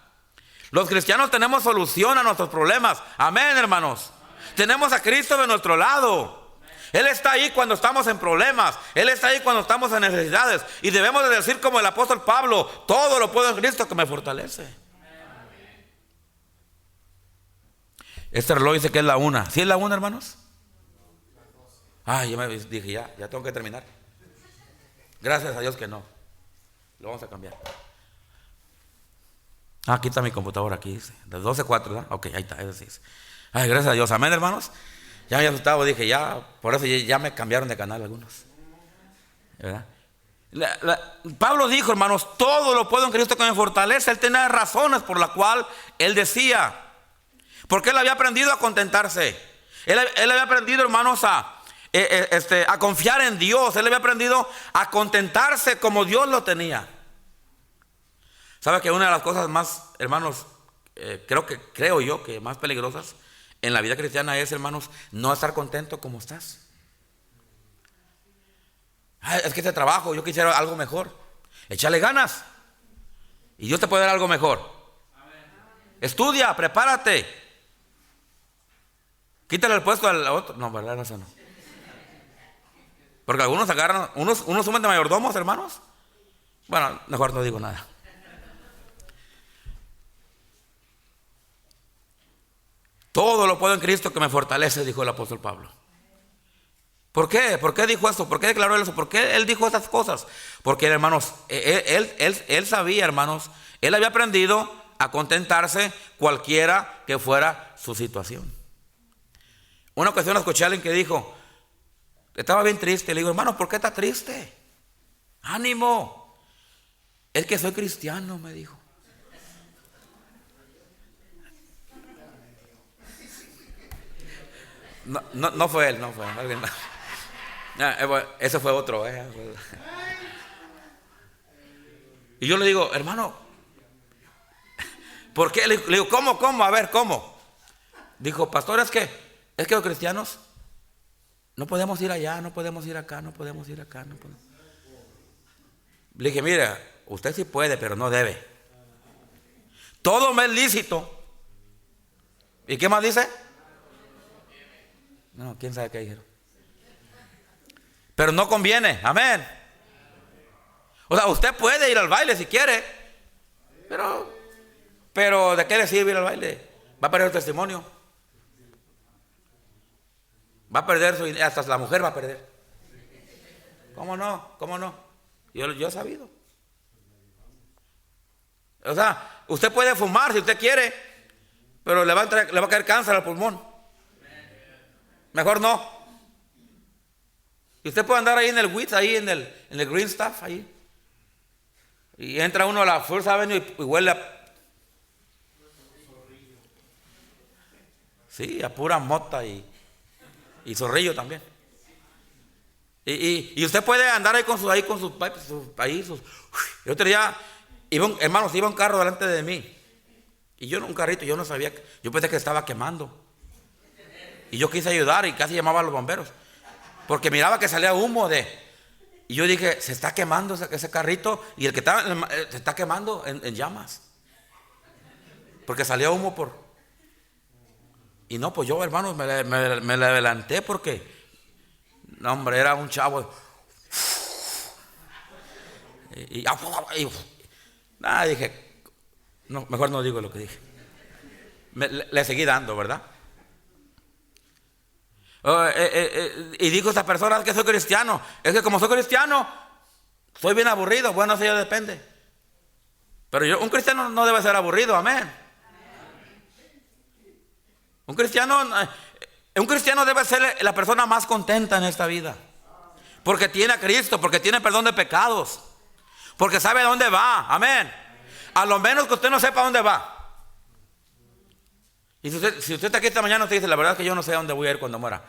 Los cristianos tenemos solución a nuestros problemas. Amén, hermanos. Tenemos a Cristo de nuestro lado. Él está ahí cuando estamos en problemas. Él está ahí cuando estamos en necesidades. Y debemos de decir como el apóstol Pablo, todo lo puedo en Cristo que me fortalece. Este reloj dice que es la 1. ¿Sí es la 1, hermanos? Ay, yo me dije, ya tengo que terminar. Gracias a Dios que no. Lo vamos a cambiar. Aquí está mi computadora, aquí dice. De 12:4, ¿verdad? Ok, ahí está, eso sí. Ay, gracias a Dios. Amén, hermanos. Ya me asustaba, dije, por eso ya me cambiaron de canal algunos. ¿Verdad? Pablo dijo, hermanos, todo lo puedo en Cristo que me fortalece. Él tenía razones por las cuales él decía. Porque él había aprendido a contentarse. Él había aprendido, hermanos, a confiar en Dios. Él había aprendido a contentarse como Dios lo tenía. ¿Sabe que una de las cosas más, hermanos, creo yo que más peligrosas en la vida cristiana es, hermanos, no estar contento como estás? Ay, es que este trabajo, yo quisiera algo mejor. Échale ganas y Dios te puede dar algo mejor. Estudia, prepárate. Quítale el puesto al otro. No, verdad, eso no. Porque algunos agarran, unos suman de mayordomos, hermanos. Bueno, mejor no digo nada. Todo lo puedo en Cristo que me fortalece, dijo el apóstol Pablo. ¿Por qué? ¿Por qué dijo eso? ¿Por qué declaró eso? ¿Por qué él dijo esas cosas? Porque, hermanos, él sabía, hermanos, él había aprendido a contentarse cualquiera que fuera su situación. Una ocasión escuché a alguien que dijo, estaba bien triste. Le digo, hermano, ¿por qué está triste? Ánimo. Es que soy cristiano, me dijo. No fue él, no fue alguien más. Ese fue otro. Y yo le digo, hermano, ¿por qué? Le digo, ¿cómo? A ver, ¿cómo? Dijo, pastor, es que los cristianos no podemos ir allá, no podemos ir acá, no podemos ir acá, no podemos. Le dije, mira, usted sí puede, pero no debe. Todo me es lícito. ¿Y qué más dice? No, quién sabe qué dijeron. Pero no conviene, amén. O sea, usted puede ir al baile si quiere, pero ¿de qué le sirve ir al baile? Va a perder el testimonio. Va a perder su, hasta la mujer va a perder. ¿Cómo no? ¿Cómo no? Yo he sabido. O sea, usted puede fumar si usted quiere, pero le va a caer cáncer al pulmón. Mejor no. Y usted puede andar ahí en el WITS, ahí en el Green Stuff, ahí. Y entra uno a la First Avenue y huele a... Sí, a pura mota y zorrillo también. Y usted puede andar ahí con sus pipes, el otro día, iba un carro delante de mí. Y yo en un carrito, yo no sabía, yo pensé que estaba quemando. Y yo quise ayudar y casi llamaba a los bomberos, porque miraba que salía humo y yo dije, se está quemando ese carrito, y el que estaba se está quemando en llamas, porque salía humo y no, pues yo, hermanos, me adelanté porque, no, hombre, era un chavo. Nada, dije, no, mejor no digo lo que dije. Le seguí dando, ¿verdad? Y dijo esta persona que soy cristiano. Es que como soy cristiano, soy bien aburrido. Bueno, eso ya depende. Pero un cristiano no debe ser aburrido, amén. Un cristiano debe ser la persona más contenta en esta vida, porque tiene a Cristo, porque tiene perdón de pecados, porque sabe a dónde va, amén. A lo menos que usted no sepa dónde va. Y si usted está aquí esta mañana, usted dice, la verdad es que yo no sé a dónde voy a ir cuando muera.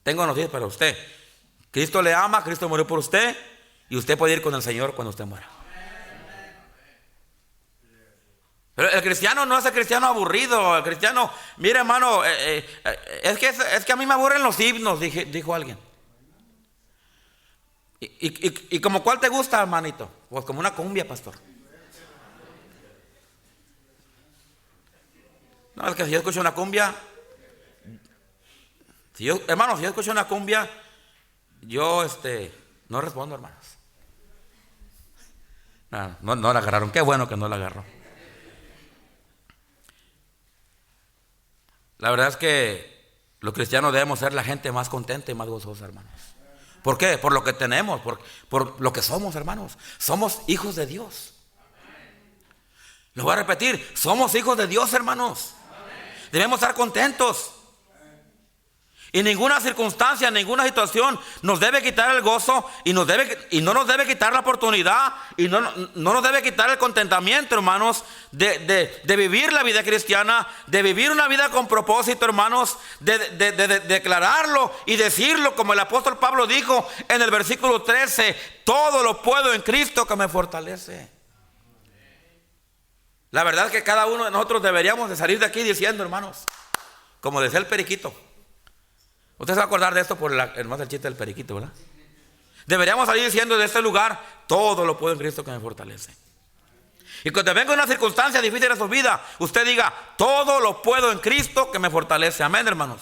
Tengo noticias para usted. Cristo le ama, Cristo murió por usted, y usted puede ir con el Señor cuando usted muera. Pero el cristiano no es el cristiano aburrido. El cristiano, mire, hermano, es que a mí me aburren los himnos, dijo alguien. ¿Y como cuál te gusta, hermanito? Pues como una cumbia, pastor. No, es que si yo escucho una cumbia, hermano, si yo escucho una cumbia, yo no respondo, hermanos. No la agarraron. Qué bueno que no la agarró. La verdad es que los cristianos debemos ser la gente más contenta y más gozosa, hermanos. ¿Por qué? Por lo que tenemos, por lo que somos, hermanos. Somos hijos de Dios. Lo voy a repetir, somos hijos de Dios, hermanos. Debemos estar contentos. Y ninguna circunstancia, ninguna situación nos debe quitar el gozo, y no nos debe quitar la oportunidad, y no nos debe quitar el contentamiento, hermanos, de vivir la vida cristiana, de vivir una vida con propósito, hermanos, de declararlo y decirlo como el apóstol Pablo dijo en el versículo 13: todo lo puedo en Cristo que me fortalece. La verdad es que cada uno de nosotros deberíamos de salir de aquí diciendo, hermanos, como decía el periquito. Usted se va a acordar de esto por el chiste del periquito, ¿verdad? Deberíamos salir diciendo de este lugar: todo lo puedo en Cristo que me fortalece. Y cuando venga una circunstancia difícil en su vida, usted diga: todo lo puedo en Cristo que me fortalece. Amén, hermanos.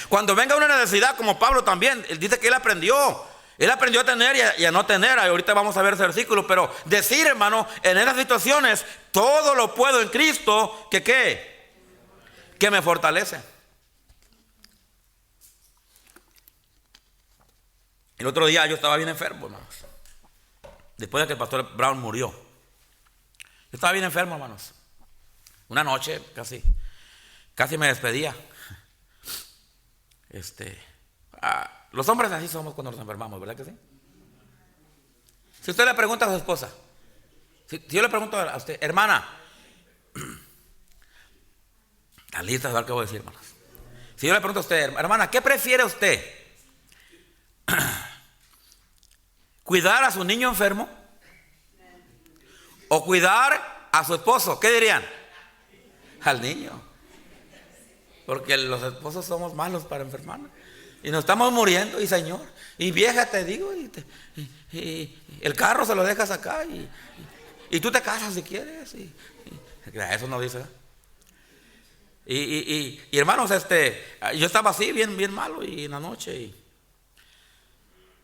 Cuando venga una necesidad, como Pablo también, él dice que él aprendió a tener y a no tener. Ahorita vamos a ver ese versículo, pero decir, hermano, en esas situaciones: todo lo puedo en Cristo que me fortalece. El otro día yo estaba bien enfermo, hermanos. Después de que el pastor Brown murió, yo estaba bien enfermo, hermanos. Una noche casi me despedía. Los hombres así somos cuando nos enfermamos, ¿verdad que sí? Si usted le pregunta a su esposa, si yo le pregunto a usted, hermana, está lista de ver qué voy a decir, hermanos. Si yo le pregunto a usted, hermana, ¿qué prefiere usted? ¿Cuidar a su niño enfermo o cuidar a su esposo? ¿Qué dirían? Al niño. Porque los esposos somos malos para enfermarnos. Y nos estamos muriendo, y Señor, y vieja te digo, y el carro se lo dejas acá, y tú te casas si quieres. Eso no dice. Y hermanos, yo estaba así, bien malo, y en la noche,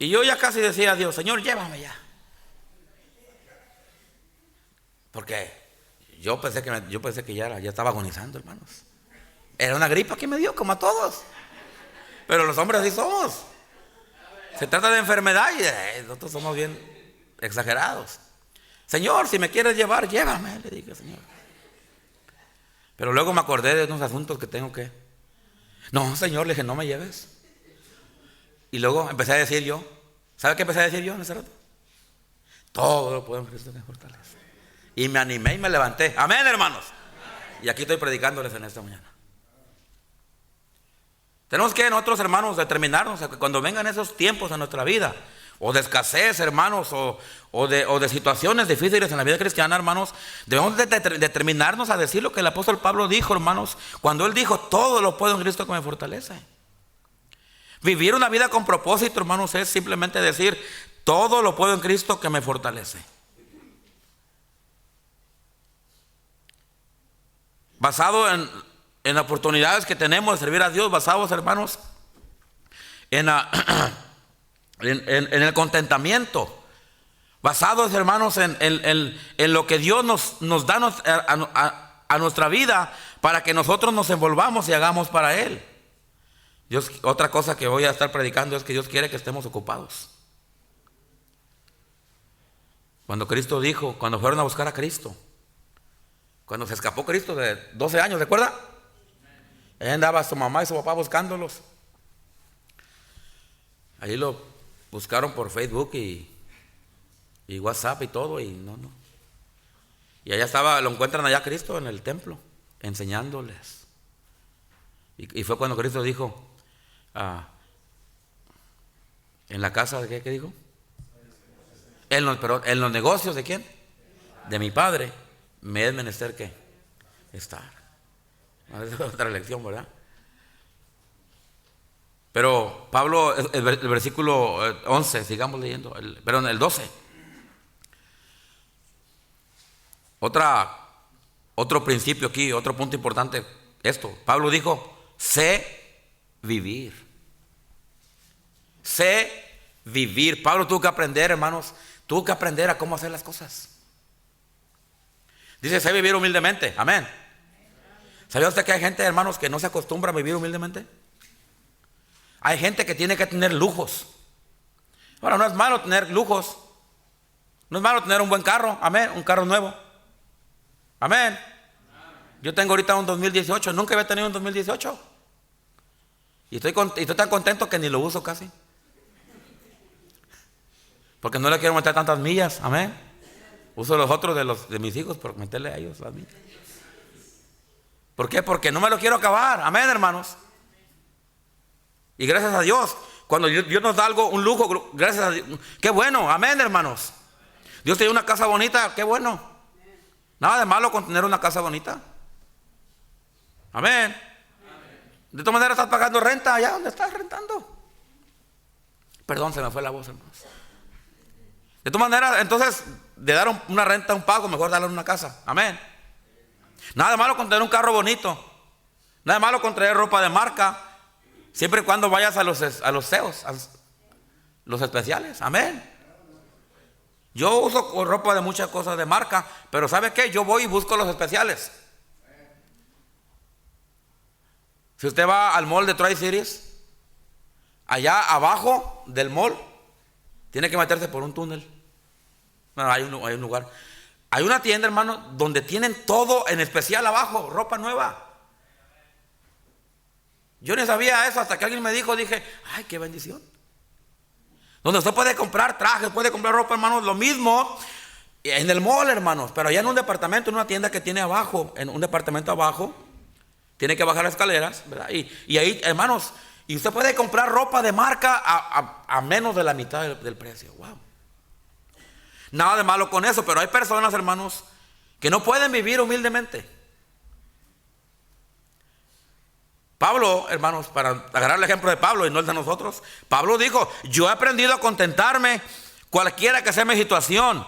y yo ya casi decía a Dios: Señor, llévame ya. Porque yo pensé que ya estaba agonizando, hermanos. Era una gripa que me dio, como a todos. Pero los hombres así somos. Se trata de enfermedad y nosotros somos bien exagerados. Señor, si me quieres llevar, llévame, le dije, Señor. Pero luego me acordé de unos asuntos que tengo que. No, Señor, le dije, no me lleves. Y luego empecé a decir yo, ¿sabe qué empecé a decir yo en ese rato? Todo lo puedo en Cristo que me fortalece. Y me animé y me levanté. Amén, hermanos. Y aquí estoy predicándoles en esta mañana. Tenemos que nosotros, hermanos, determinarnos a que cuando vengan esos tiempos en nuestra vida, o de escasez, hermanos, o de situaciones difíciles en la vida cristiana, hermanos, debemos de determinarnos a decir lo que el apóstol Pablo dijo, hermanos, cuando él dijo: todo lo puedo en Cristo que me fortalece. Vivir una vida con propósito, hermanos, es simplemente decir: todo lo puedo en Cristo que me fortalece. Basado en oportunidades que tenemos de servir a Dios, basados, hermanos, en el contentamiento, basados, hermanos, en lo que Dios nos da a nuestra vida, para que nosotros nos envolvamos y hagamos para Él. Dios, otra cosa que voy a estar predicando es que Dios quiere que estemos ocupados. Cuando Cristo dijo, cuando fueron a buscar a Cristo, cuando se escapó Cristo de 12 años, ¿recuerda? Ahí andaba su mamá y su papá buscándolos. Ahí lo buscaron por Facebook y WhatsApp y todo, y no. Y allá estaba, lo encuentran allá Cristo en el templo, enseñándoles. Y fue cuando Cristo dijo, en la casa de ¿qué dijo? En los negocios ¿de quién? De mi Padre, me es menester ¿qué? Estar. Esa es otra lección, ¿verdad? Pero Pablo, el versículo 11, sigamos leyendo, el 12. Otro principio aquí, otro punto importante, esto. Pablo dijo: sé vivir. Sé vivir. Pablo tuvo que aprender, hermanos, tuvo que aprender a cómo hacer las cosas. Dice: sé vivir humildemente. Amén. ¿Sabía usted que hay gente, hermanos, que no se acostumbra a vivir humildemente? Hay gente que tiene que tener lujos. Ahora, no es malo tener lujos. No es malo tener un buen carro. Amén. Un carro nuevo. Amén. Yo tengo ahorita un 2018. Nunca había tenido un 2018. Y estoy tan contento que ni lo uso casi. Porque no le quiero meter tantas millas. Amén. Uso los otros de mis hijos por meterle a ellos las millas. ¿Por qué? Porque no me lo quiero acabar. Amén, hermanos. Y gracias a Dios, cuando Dios nos da algo, un lujo, gracias a Dios. Qué bueno. Amén, hermanos. Dios te dio una casa bonita. Qué bueno. Nada de malo con tener una casa bonita. Amén. De todas maneras estás pagando renta allá donde estás rentando. Perdón, se me fue la voz, hermanos. De todas maneras, entonces, de dar una renta, un pago, mejor darle una casa. Amén. Nada de malo con tener un carro bonito. Nada de malo con traer ropa de marca, siempre y cuando vayas a los CEOs, los especiales. Amén. Yo uso ropa de muchas cosas de marca, pero ¿sabe qué? Yo voy y busco los especiales. Si usted va al mall de Tri-Cities, allá abajo del mall, tiene que meterse por un túnel. No, hay un lugar. Hay una tienda, hermano, donde tienen todo en especial abajo, ropa nueva. Yo ni sabía eso hasta que alguien me dijo, dije, ay, qué bendición. Donde usted puede comprar trajes, puede comprar ropa, hermanos, lo mismo en el mall, hermanos, pero allá en un departamento, en una tienda que tiene abajo, en un departamento abajo, tiene que bajar las escaleras, ¿verdad? Y ahí, hermanos, y usted puede comprar ropa de marca a menos de la mitad del precio. Wow. Nada de malo con eso, pero hay personas, hermanos, que no pueden vivir humildemente. Pablo, hermanos, para agarrar el ejemplo de Pablo y no el de nosotros, Pablo dijo: yo he aprendido a contentarme cualquiera que sea mi situación.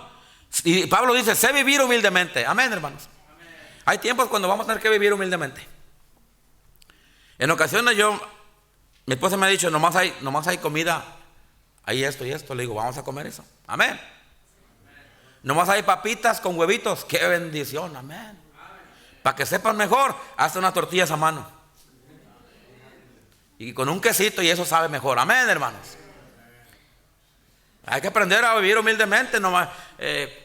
Y Pablo dice: sé vivir humildemente. Amén, hermanos. Amén. Hay tiempos cuando vamos a tener que vivir humildemente. En ocasiones mi esposa me ha dicho: nomás hay comida, hay esto y esto. Le digo: vamos a comer eso. Amén. Nomás hay papitas con huevitos. Qué bendición. Amén. Para que sepan mejor, hazte unas tortillas a mano. Y con un quesito, y eso sabe mejor. Amén, hermanos. Hay que aprender a vivir humildemente.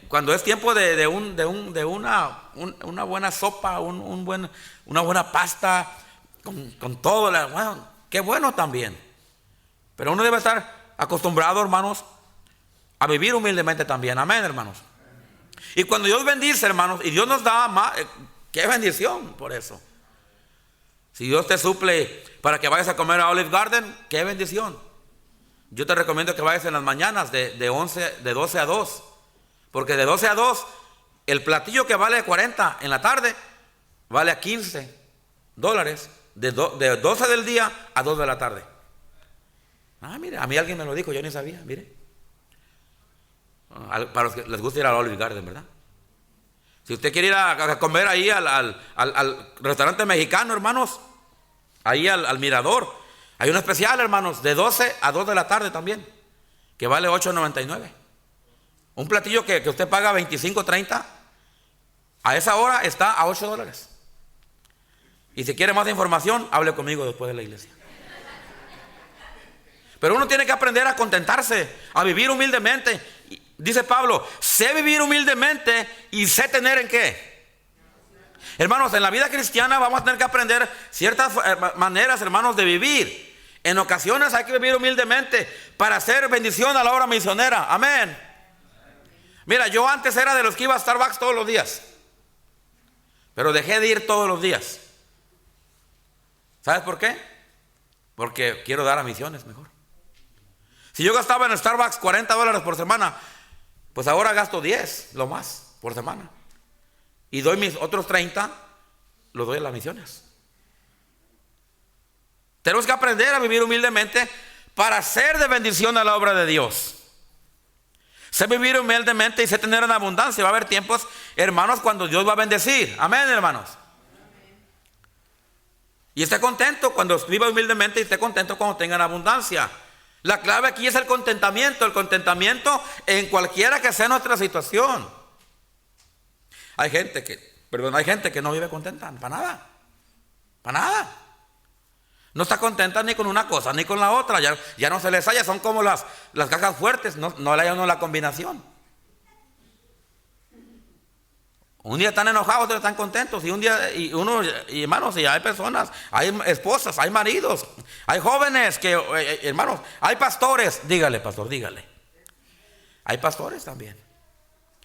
Cuando es tiempo de una buena sopa, una buena pasta, con todo, bueno, qué bueno también. Pero uno debe estar acostumbrado, hermanos, a vivir humildemente también. Amén, hermanos. Y cuando Dios bendice, hermanos, y Dios nos da más, qué bendición por eso. Si Dios te suple para que vayas a comer a Olive Garden, qué bendición. Yo te recomiendo que vayas en las mañanas de 12 a 2. Porque de 12 a 2, el platillo que vale 40 en la tarde, vale a $15. De 12 del día a 2 de la tarde. Mire, a mí alguien me lo dijo, yo ni sabía, mire. Para los que les gusta ir al Olive Garden, ¿verdad? Si usted quiere ir a comer ahí al restaurante mexicano, hermanos, ahí al Mirador, hay un especial, hermanos, de 12 a 2 de la tarde también, que vale $8.99. Un platillo que usted paga $25.30, a esa hora está a $8. Y si quiere más información, hable conmigo después de la iglesia. Pero uno tiene que aprender a contentarse, a vivir humildemente. Dice Pablo, sé vivir humildemente y sé tener ¿en qué? Hermanos, en la vida cristiana vamos a tener que aprender ciertas maneras, hermanos, de vivir. En ocasiones hay que vivir humildemente para hacer bendición a la obra misionera. Amén. Mira, yo antes era de los que iba a Starbucks todos los días, pero dejé de ir todos los días. ¿Sabes por qué? Porque quiero dar a misiones mejor. Si yo gastaba en Starbucks $40 por semana, pues ahora gasto 10, lo más, por semana. Y doy mis otros 30, los doy a las misiones. Tenemos que aprender a vivir humildemente para ser de bendición a la obra de Dios. Sé vivir humildemente y sé tener en abundancia. Va a haber tiempos, hermanos, cuando Dios va a bendecir. Amén, hermanos. Y esté contento cuando viva humildemente y esté contento cuando tengan abundancia. La clave aquí es el contentamiento en cualquiera que sea nuestra situación. Hay gente que no vive contenta, para nada. No está contenta ni con una cosa ni con la otra, ya no se les halla, son como las cajas fuertes, no le hallan la combinación. Un día están enojados, otros están contentos, y hermanos, y hay personas, hay esposas, hay maridos, hay jóvenes hermanos, hay pastores, dígale, pastor, dígale. Hay pastores también.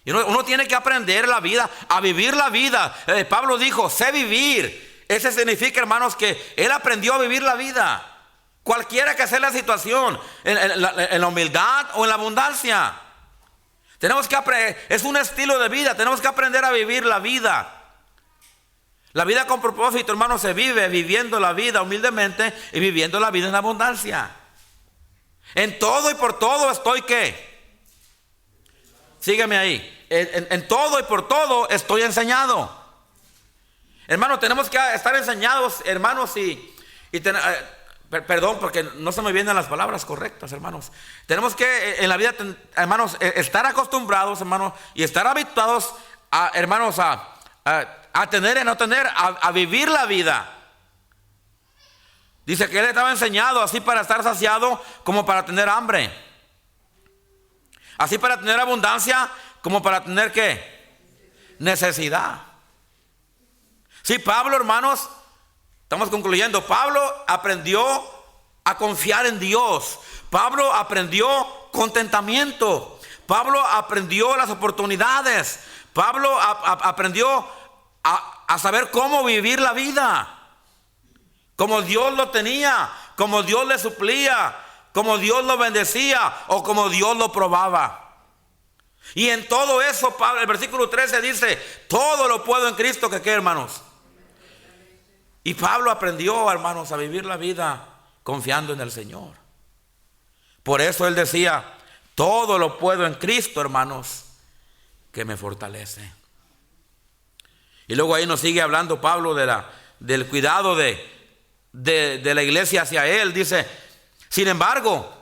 Y uno tiene que aprender la vida, a vivir la vida. Pablo dijo, sé vivir. Ese significa, hermanos, que él aprendió a vivir la vida. Cualquiera que sea la situación, en la humildad o en la abundancia. Tenemos que aprender, es un estilo de vida, tenemos que aprender a vivir la vida. La vida con propósito, hermanos, se vive viviendo la vida humildemente y viviendo la vida en abundancia. En todo y por todo estoy ¿qué? Sígueme ahí. En todo y por todo estoy enseñado. Hermanos, tenemos que estar enseñados, hermanos, perdón, porque no se me vienen las palabras correctas, hermanos. Tenemos que en la vida, hermanos, estar acostumbrados, hermanos, y estar habituados, hermanos, a tener y no tener, a vivir la vida. Dice que él estaba enseñado así para estar saciado como para tener hambre. Así para tener abundancia como para tener ¿qué? Necesidad. Sí, Pablo, hermanos, estamos concluyendo. Pablo aprendió a confiar en Dios. Pablo aprendió contentamiento. Pablo aprendió las oportunidades. Pablo aprendió a saber cómo vivir la vida. Como Dios lo tenía, como Dios le suplía, como Dios lo bendecía o como Dios lo probaba. Y en todo eso, Pablo, el versículo 13 dice, todo lo puedo en Cristo que ¿qué, hermanos? Y Pablo aprendió, hermanos, a vivir la vida confiando en el Señor. Por eso él decía, todo lo puedo en Cristo, hermanos, que me fortalece. Y luego ahí nos sigue hablando Pablo del cuidado de la iglesia hacia él. Dice, sin embargo,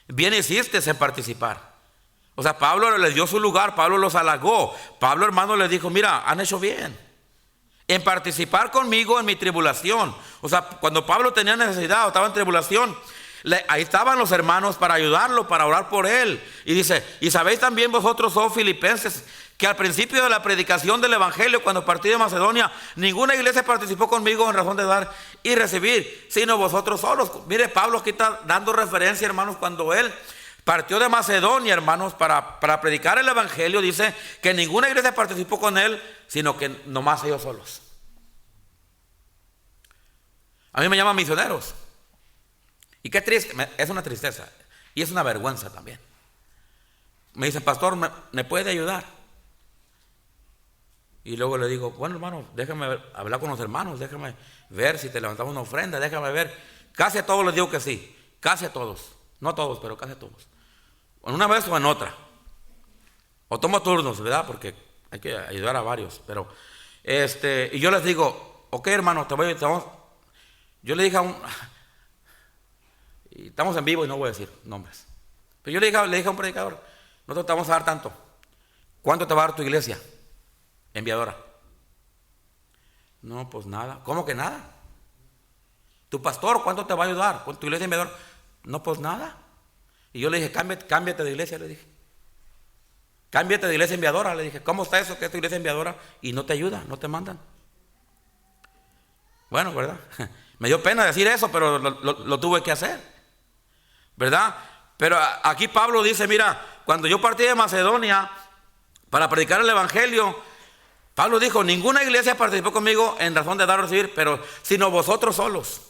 bien hiciste en participar. O sea, Pablo les dio su lugar, Pablo los halagó. Pablo, hermano, les dijo, mira, han hecho bien en participar conmigo en mi tribulación. O sea, cuando Pablo tenía necesidad o estaba en tribulación, ahí estaban los hermanos para ayudarlo, para orar por él. Y dice, y sabéis también vosotros, oh filipenses, que al principio de la predicación del evangelio, cuando partí de Macedonia, ninguna iglesia participó conmigo en razón de dar y recibir, sino vosotros solos. Mire, Pablo aquí está dando referencia, hermanos, cuando él partió de Macedonia, hermanos, para predicar el evangelio. Dice que ninguna iglesia participó con él, sino que nomás ellos solos. A mí me llaman misioneros. Y qué triste, es una tristeza. Y es una vergüenza también. Me dicen, pastor, ¿me puede ayudar? Y luego le digo, bueno, hermano, déjame hablar con los hermanos, déjame ver si te levantamos una ofrenda, déjame ver. Casi a todos les digo que sí, casi a todos. No a todos, pero casi a todos. En una vez o en otra. O tomo turnos, ¿verdad? Porque hay que ayudar a varios. Pero, y yo les digo, ok, hermano, yo le dije a y estamos en vivo y no voy a decir nombres. Pero yo le dije a un predicador, nosotros te vamos a dar tanto. ¿Cuánto te va a dar tu iglesia enviadora? No, pues nada. ¿Cómo que nada? ¿Tu pastor cuánto te va a ayudar con tu iglesia enviadora? No, pues nada. Y yo le dije, cámbiate de iglesia, le dije. Cámbiate de iglesia enviadora, le dije. ¿Cómo está eso que es tu iglesia enviadora y no te ayuda, no te mandan? Bueno, ¿verdad? Me dio pena decir eso, pero lo tuve que hacer, ¿verdad? Pero aquí Pablo dice, mira, cuando yo partí de Macedonia para predicar el evangelio, Pablo dijo, ninguna iglesia participó conmigo en razón de dar o recibir, pero sino vosotros solos.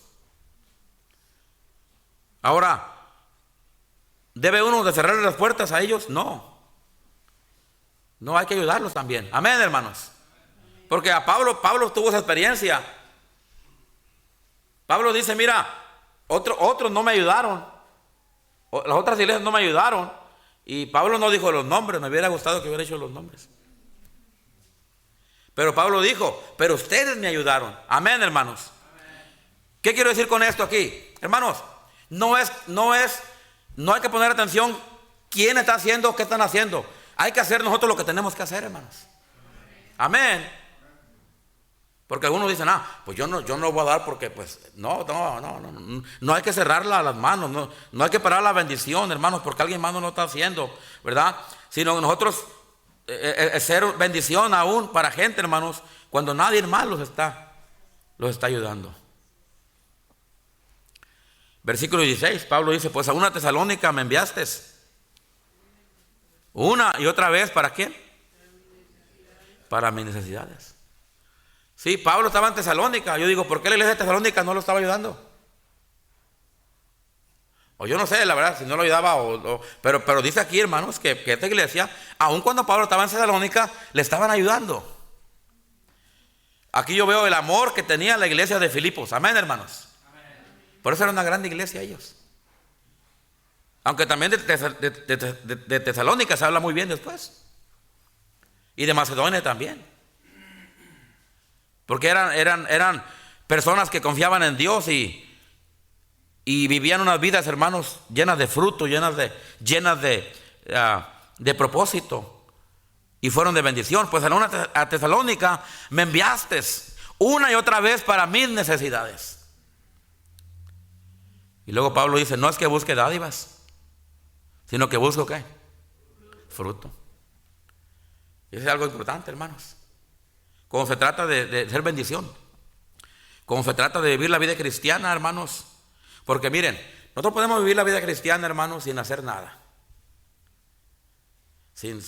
Ahora, ¿debe uno de cerrar las puertas a ellos? No, hay que ayudarlos también. Amén, hermanos. Porque a Pablo tuvo esa experiencia. Pablo dice, mira, otros no me ayudaron, las otras iglesias no me ayudaron. Y Pablo no dijo los nombres, me hubiera gustado que hubiera hecho los nombres. Pero Pablo dijo, pero ustedes me ayudaron. Amén, hermanos. ¿Qué quiero decir con esto aquí? Hermanos, no hay que poner atención quién está haciendo, qué están haciendo. Hay que hacer nosotros lo que tenemos que hacer, hermanos. Amén. Porque algunos dicen, pues yo no voy a dar porque pues no hay que cerrarla a las manos, no hay que parar la bendición, hermanos, porque alguien más no lo está haciendo, ¿verdad? Sino nosotros ser bendición aún para gente, hermanos, cuando nadie más los está ayudando. Versículo 16, Pablo dice, pues a una Tesalónica me enviaste. Una y otra vez, ¿para quién? Para mis necesidades. Sí, Pablo estaba en Tesalónica. Yo digo, ¿por qué la iglesia de Tesalónica no lo estaba ayudando? O yo no sé, la verdad, si no lo ayudaba. Pero dice aquí, hermanos, que esta iglesia, aun cuando Pablo estaba en Tesalónica, le estaban ayudando. Aquí yo veo el amor que tenía la iglesia de Filipos. Amén, hermanos. Por eso era una grande iglesia ellos. Aunque también de Tesalónica se habla muy bien después. Y de Macedonia también. Porque eran personas que confiaban en Dios y vivían unas vidas, hermanos, llenas de fruto, llenas de propósito. Y fueron de bendición. Pues a Tesalónica me enviaste una y otra vez para mis necesidades. Y luego Pablo dice, no es que busque dádivas, sino que busco ¿qué? Fruto. Y eso es algo importante, hermanos. Cuando se trata de ser bendición, cuando se trata de vivir la vida cristiana, hermanos, porque miren, nosotros podemos vivir la vida cristiana, hermanos, sin hacer nada, sin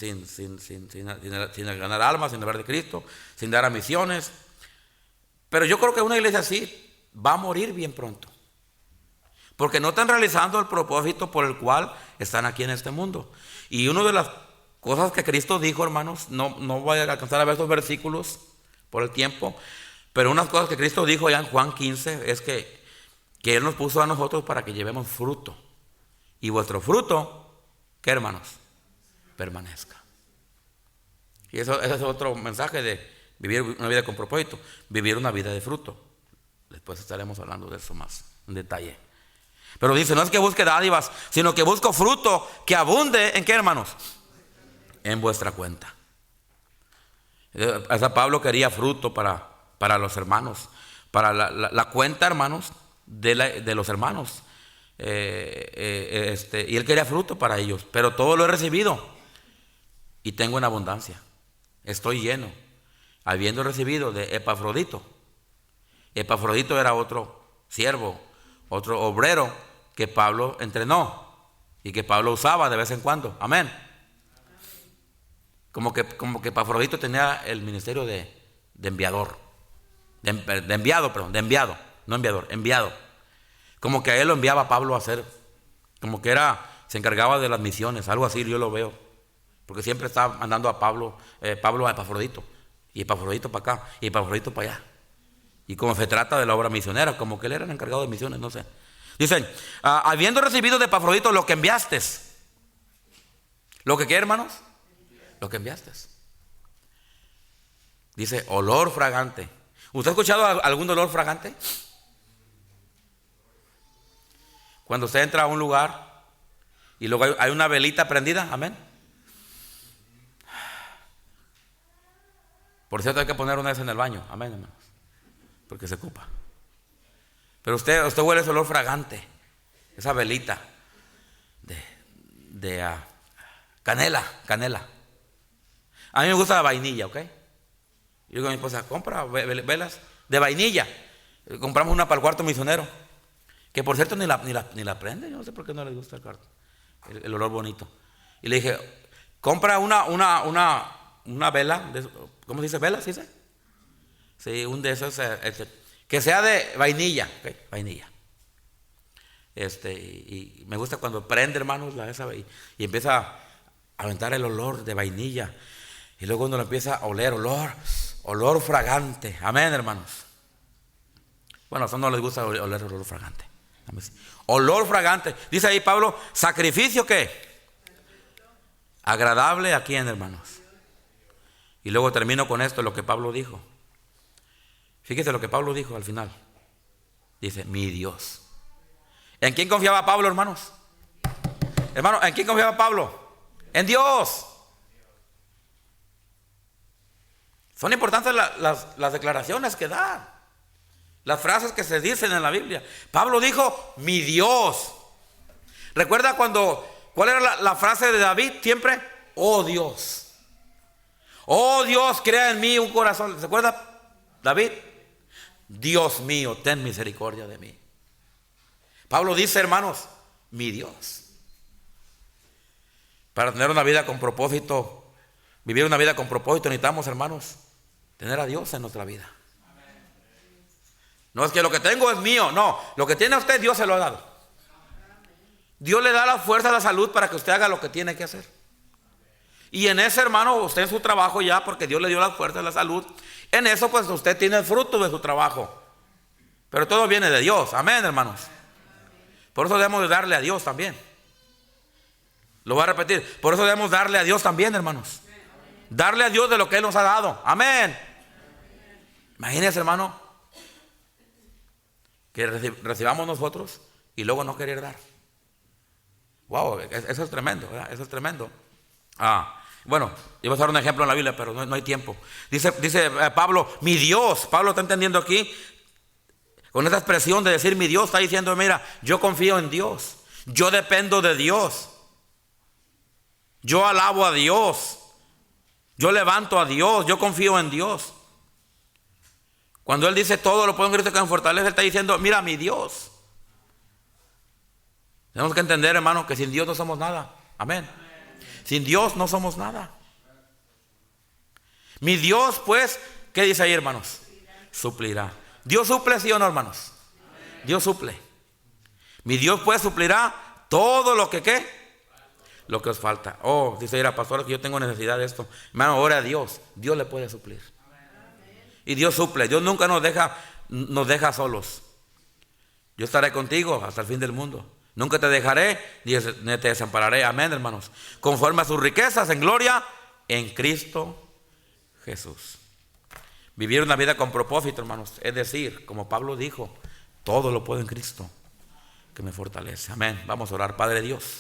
ganar almas, sin hablar de Cristo, sin dar a misiones. Pero yo creo que una iglesia así va a morir bien pronto, porque no están realizando el propósito por el cual están aquí en este mundo. Y una de las cosas que Cristo dijo, hermanos, no voy a alcanzar a ver esos versículos por el tiempo, pero unas cosas que Cristo dijo ya en Juan 15 es que Él nos puso a nosotros para que llevemos fruto. Y vuestro fruto, ¿qué, hermanos? Permanezca. Y ese es otro mensaje de vivir una vida con propósito, vivir una vida de fruto. Después estaremos hablando de eso más en detalle. Pero dice, no es que busque dádivas, sino que busco fruto que abunde, ¿en qué, hermanos? En vuestra cuenta. Hasta Pablo quería fruto para los hermanos, para la cuenta, hermanos, de los hermanos. Y él quería fruto para ellos, pero todo lo he recibido y tengo en abundancia. Estoy lleno, habiendo recibido de Epafrodito. Epafrodito era otro siervo, otro obrero que Pablo entrenó y que Pablo usaba de vez en cuando. Amén. Como que Epafrodito tenía el ministerio de enviador, enviado. Como que a él lo enviaba a Pablo a hacer, como que era se encargaba de las misiones, algo así yo lo veo. Porque siempre estaba mandando a Pablo a Epafrodito, y Epafrodito para acá, y Epafrodito para allá. Y como se trata de la obra misionera, como que él era el encargado de misiones, no sé. Dicen, habiendo recibido de Epafrodito lo que enviaste. ¿Lo que qué, hermanos? Lo que enviaste. Dice, olor fragante. ¿Usted ha escuchado algún olor fragante? Cuando usted entra a un lugar y luego hay una velita prendida, amén. Por cierto, hay que poner una vez en el baño, amén, hermanos, porque se ocupa. Pero usted huele ese olor fragante, esa velita de canela. A mí me gusta la vainilla, ¿ok? Yo digo a mi esposa, compra velas de vainilla. Compramos una para el cuarto misionero, que por cierto ni la prende. Yo no sé por qué no le gusta el cuarto, el olor bonito. Y le dije, compra una vela, ¿cómo se dice? ¿Vela? ¿Sí dice? Sí, un de esos, que sea de vainilla, ¿okay? Vainilla. Y me gusta cuando prende, hermanos, y empieza a aventar el olor de vainilla. Y luego uno lo empieza a oler, olor fragante. Amén, hermanos. Bueno, a eso no les gusta oler olor fragante. Olor fragante. Dice ahí Pablo, ¿sacrificio qué? Agradable a quién, hermanos. Y luego termino con esto, lo que Pablo dijo. Fíjese lo que Pablo dijo al final. Dice, mi Dios. ¿En quién confiaba Pablo, hermanos? Hermano, ¿en quién confiaba Pablo? En Dios. Son importantes las declaraciones que da, las frases que se dicen en la Biblia. Pablo dijo, mi Dios. ¿Recuerda cuál era la frase de David siempre? Oh Dios. Oh Dios, crea en mí un corazón. ¿Se acuerda David? Dios mío, ten misericordia de mí. Pablo dice, hermanos, mi Dios. Para tener una vida con propósito, vivir una vida con propósito, necesitamos, hermanos, tener a Dios en nuestra vida. No es que lo que tengo es mío, no, lo que tiene usted Dios se lo ha dado. Dios le da la fuerza, la salud para que usted haga lo que tiene que hacer. Y en ese, hermano, usted en su trabajo ya, porque Dios le dio la fuerza, la salud, en eso pues usted tiene el fruto de su trabajo. Pero todo viene de Dios, amén, hermanos. Por eso debemos de darle a Dios también. Lo voy a repetir, por eso debemos darle a Dios también, hermanos. Darle a Dios de lo que Él nos ha dado, amén. Imagínense, hermano, que recibamos nosotros y luego no querer dar. Wow, eso es tremendo, ¿verdad? Eso es tremendo. Bueno, yo voy a dar un ejemplo en la Biblia, pero no hay tiempo. Dice Pablo, mi Dios. Pablo está entendiendo aquí, con esa expresión de decir mi Dios, está diciendo, mira, yo confío en Dios, yo dependo de Dios, yo alabo a Dios, yo levanto a Dios, yo confío en Dios. Cuando Él dice todo lo puedo en Cristo que me fortalece, Él está diciendo, mira, mi Dios. Tenemos que entender, hermano, que sin Dios no somos nada. Amén. Sin Dios no somos nada. Mi Dios, pues, ¿qué dice ahí, hermanos? Suplirá. ¿Dios suple, sí o no, hermanos? Dios suple. Mi Dios, pues, suplirá todo lo que, ¿qué? Lo que os falta. Oh, dice la pastora que yo tengo necesidad de esto. Hermano, ora a Dios. Dios le puede suplir. Y Dios suple. Dios nunca nos deja solos. Yo estaré contigo hasta el fin del mundo. Nunca te dejaré ni te desampararé. Amén, hermanos. Conforme a sus riquezas en gloria en Cristo Jesús. Vivir una vida con propósito, hermanos. Es decir, como Pablo dijo, todo lo puedo en Cristo que me fortalece. Amén. Vamos a orar. Padre Dios.